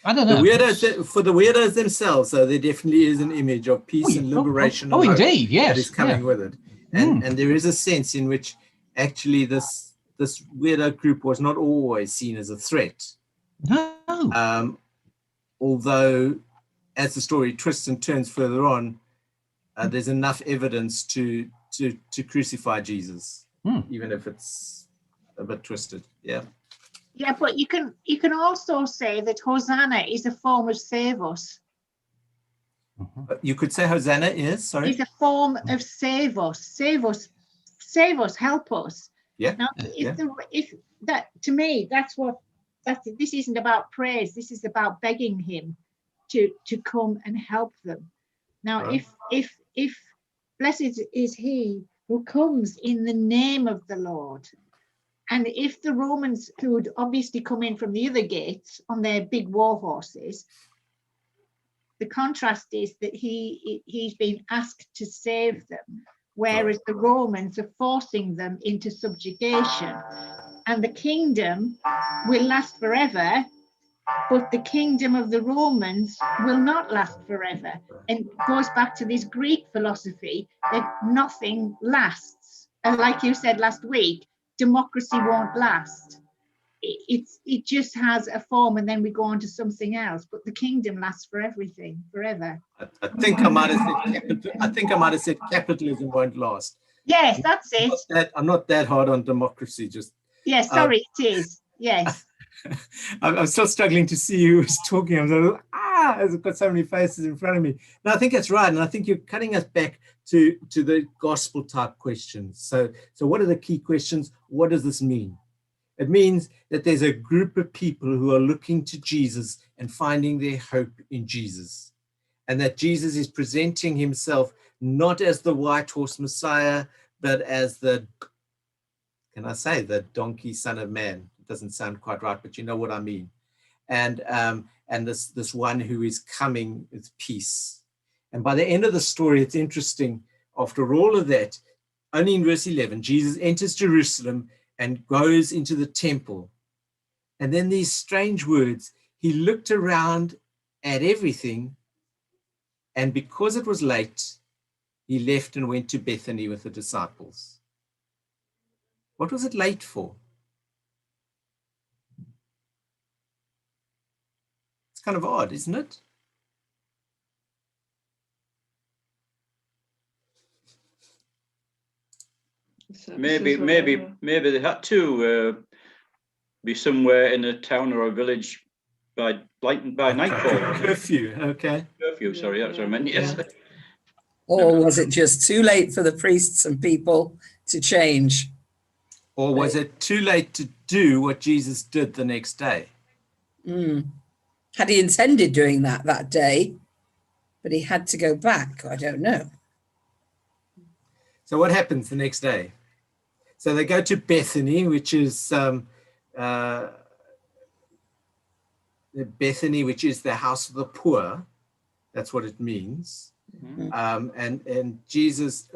I don't know. The weirdos, for the weirdos themselves, so there definitely is an image of peace and liberation. Oh, indeed, yes. That is coming with it. And there is a sense in which actually this weirdo group was not always seen as a threat. No. Although, as the story twists and turns further on, there's enough evidence to crucify Jesus, even if it's a bit twisted. Yeah. Yeah, but you can also say that Hosanna is a form of save us. You could say Hosanna is, sorry? It's a form of save us, help us. Yeah. Now, if that, to me, this isn't about praise. This is about begging him to come and help them. Now, if blessed is he who comes in the name of the Lord. And if the Romans, who would obviously come in from the other gates on their big war horses, the contrast is that he's been asked to save them, whereas the Romans are forcing them into subjugation. And the kingdom will last forever, but the kingdom of the Romans will not last forever. And it goes back to this Greek philosophy that nothing lasts. And like you said last week, democracy won't last. It just has a form, and then we go on to something else. But the kingdom lasts for everything, forever. I think I might have said capitalism won't last. Yes, that's it. I'm not that hard on democracy. Just yes, sorry, it is. Yes. I'm still struggling to see who is talking. I'm like, I've got so many faces in front of me. No, I think that's right, and I think you're cutting us back to the gospel type questions. So what are the key questions? What does this mean? It means that there's a group of people who are looking to Jesus and finding their hope in Jesus, and that Jesus is presenting himself not as the white horse Messiah, but as the, can I say, the donkey son of man? It doesn't sound quite right, but you know what I mean. And this one who is coming with peace. And by the end of the story, it's interesting. After all of that, only in verse 11, Jesus enters Jerusalem and goes into the temple. And then these strange words, he looked around at everything, and because it was late, he left and went to Bethany with the disciples. What was it late for? It's kind of odd, isn't it? Maybe they had to be somewhere in a town or a village by nightfall. Curfew, okay. Curfew, sorry, that's what I meant, yes. Or was it just too late for the priests and people to change? Or was it too late to do what Jesus did the next day? Had he intended doing that day, but he had to go back? I don't know. So what happens the next day? So they go to Bethany, which is Bethany, which is the house of the poor. That's what it means. And Jesus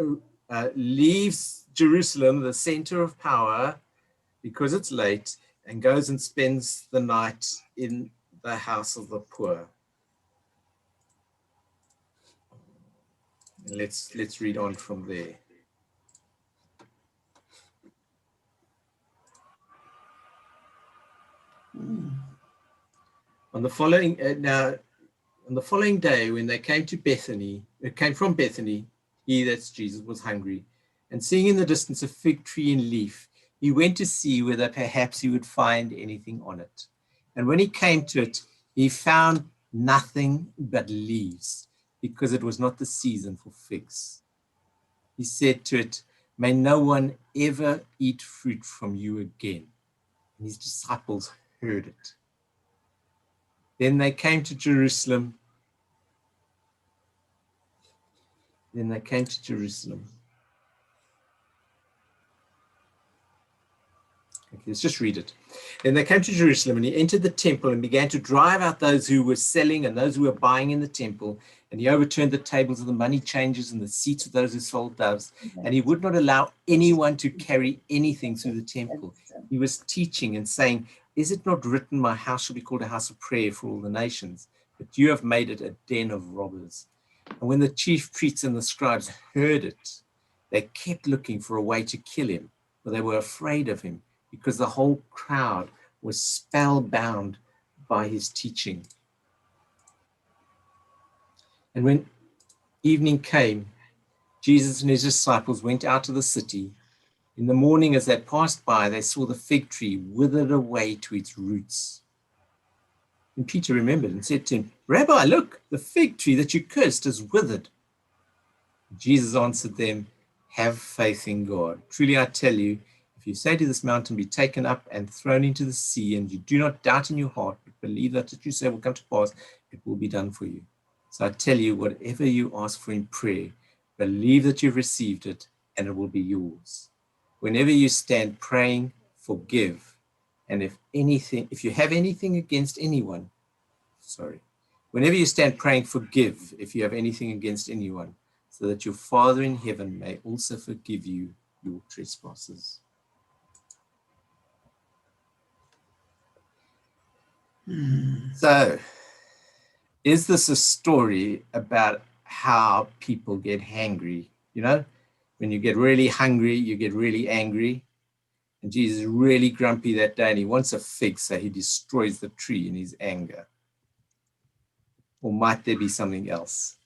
leaves Jerusalem, the center of power, because it's late, and goes and spends the night in the house of the poor. And let's read on from there. On the following day, when they came to Bethany, from Bethany, he, that's Jesus, was hungry, and seeing in the distance a fig tree in leaf, he went to see whether perhaps he would find anything on it. And when he came to it, he found nothing but leaves, because it was not the season for figs. He said to it, "May no one ever eat fruit from you again." And his disciples heard it. Then they came to Jerusalem. Okay, let's just read it. Then they came to Jerusalem, and he entered the temple and began to drive out those who were selling and those who were buying in the temple. And he overturned the tables of the money changers and the seats of those who sold doves. And he would not allow anyone to carry anything through the temple. He was teaching and saying, "Is it not written, my house shall be called a house of prayer for all the nations? But you have made it a den of robbers." And when the chief priests and the scribes heard it, they kept looking for a way to kill him, for they were afraid of him, because the whole crowd was spellbound by his teaching. And when evening came, Jesus and his disciples went out of the city. In the morning, as they passed by, they saw the fig tree withered away to its roots. And Peter remembered and said to him, "Rabbi, look, the fig tree that you cursed is withered." Jesus answered them, "Have faith in God. Truly I tell you, if you say to this mountain, be taken up and thrown into the sea, and you do not doubt in your heart, but believe that what you say will come to pass, it will be done for you. So I tell you, whatever you ask for in prayer, believe that you've received it, and it will be yours. Whenever you stand praying, forgive. And if you have anything against anyone, whenever you stand praying, forgive if you have anything against anyone, so that your Father in heaven may also forgive you your trespasses." So, is this a story about how people get hangry? You know, when you get really hungry, you get really angry. And Jesus is really grumpy that day, and he wants a fig, so he destroys the tree in his anger. Or might there be something else?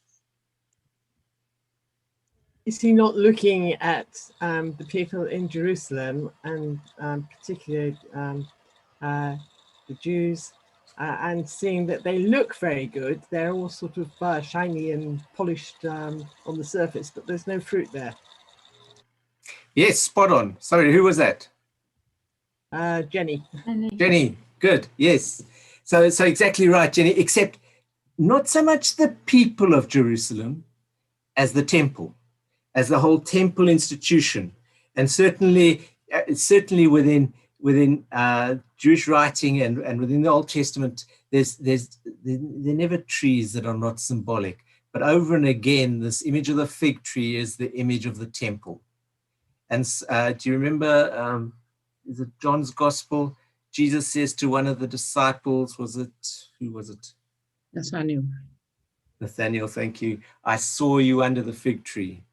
is he not looking at the people in Jerusalem and particularly the Jews and seeing that they look very good? They're all sort of shiny and polished on the surface, but there's no fruit there. Yes, spot on. Sorry, who was that? Jenny. Jenny, good. Yes. So exactly right, Jenny, except not so much the people of Jerusalem as the temple, as the whole temple institution. And certainly within Jewish writing and within the Old Testament, there are never trees that are not symbolic. But over and again, this image of the fig tree is the image of the temple. And do you remember, is it John's Gospel? Jesus says to one of the disciples, who was it? Nathaniel, thank you. I saw you under the fig tree.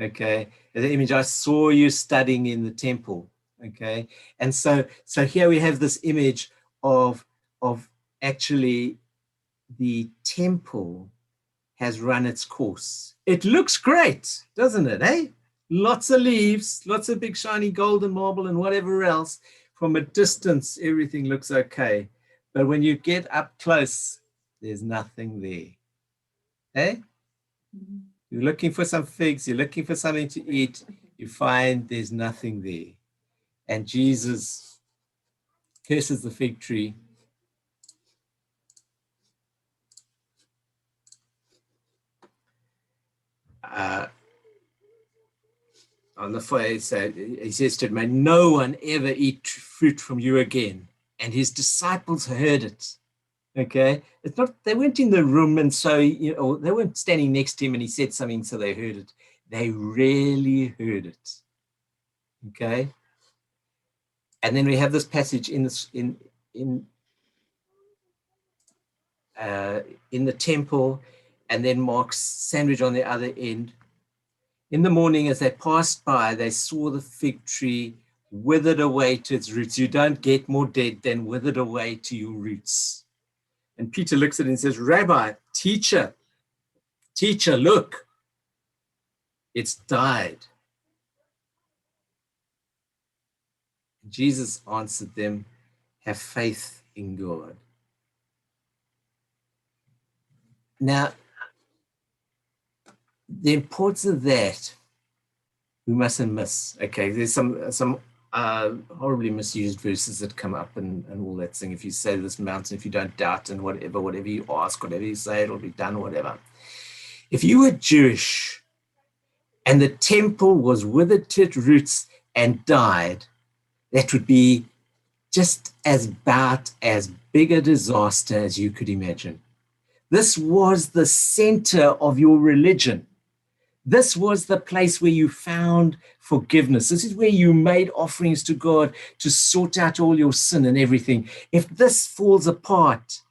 Okay, the image, I saw you studying in the temple. Okay, and so here we have this image of actually the temple has run its course. It looks great, doesn't it, eh? Lots of leaves, lots of big shiny golden marble and whatever else. From a distance, everything looks okay. But when you get up close, there's nothing there. Eh? You're looking for some figs, you're looking for something to eat, you find there's nothing there. And Jesus curses the fig tree. On the fire, so he says to him, may no one ever eat fruit from you again. And his disciples heard it. Okay, it's not, they weren't in the room, and so they weren't standing next to him and he said something, so they heard it. They really heard it. Okay, and then we have this passage in the temple, and then Mark's sandwich on the other end. In the morning, as they passed by, they saw the fig tree withered away to its roots. You don't get more dead than withered away to your roots. And Peter looks at it and says, Rabbi, teacher, look, it's died. Jesus answered them, have faith in God. Now, the importance of that, we mustn't miss. Okay, there's some horribly misused verses that come up and all that thing. If you say this mountain, if you don't doubt, and whatever you ask, whatever you say, it'll be done, whatever. If you were Jewish and the temple was withered to its roots and died, that would be just about as big a disaster as you could imagine. This was the center of your religion. This was the place where you found forgiveness. This is where you made offerings to God to sort out all your sin and everything. If this falls apart,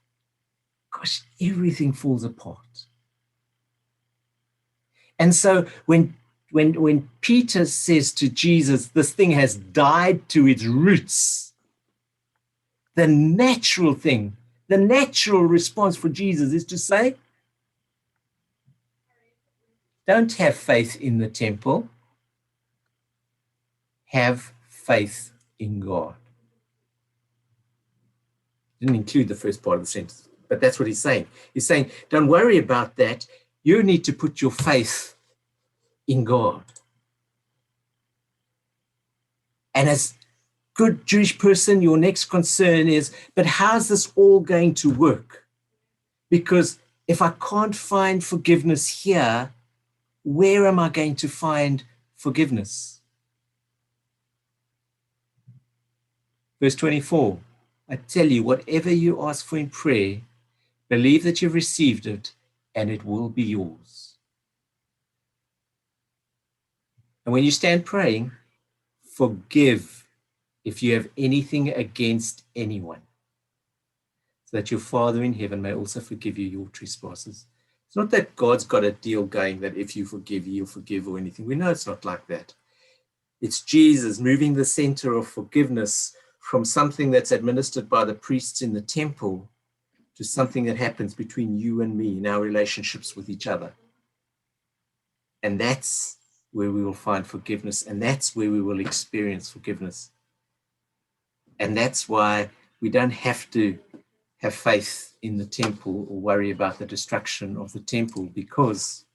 gosh, everything falls apart. And so when Peter says to Jesus, this thing has died to its roots, the natural thing, the natural response for Jesus is to say, don't have faith in the temple, have faith in God. Didn't include the first part of the sentence, but that's what he's saying. He's saying, don't worry about that. You need to put your faith in God. And as good Jewish person, your next concern is, but how's this all going to work? Because if I can't find forgiveness here, where am I going to find forgiveness? Verse 24, I tell you, whatever you ask for in prayer, believe that you've received it and it will be yours. And when you stand praying, forgive if you have anything against anyone, so that your Father in heaven may also forgive you your trespasses. It's not that God's got a deal going that if you forgive, he'll forgive or anything. We know it's not like that. It's Jesus moving the center of forgiveness from something that's administered by the priests in the temple to something that happens between you and me in our relationships with each other. And that's where we will find forgiveness, and that's where we will experience forgiveness. And that's why we don't have to have faith in the temple or worry about the destruction of the temple, because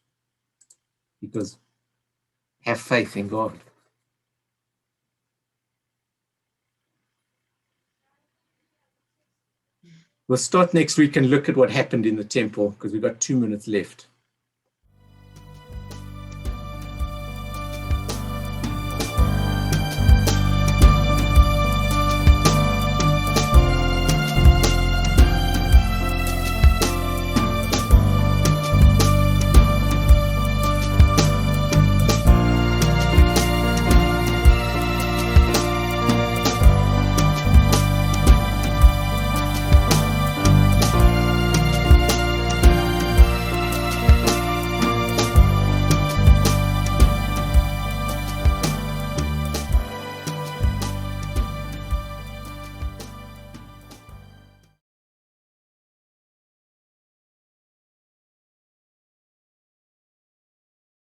have faith in God. We'll start next week and look at what happened in the temple, because we've got 2 minutes left.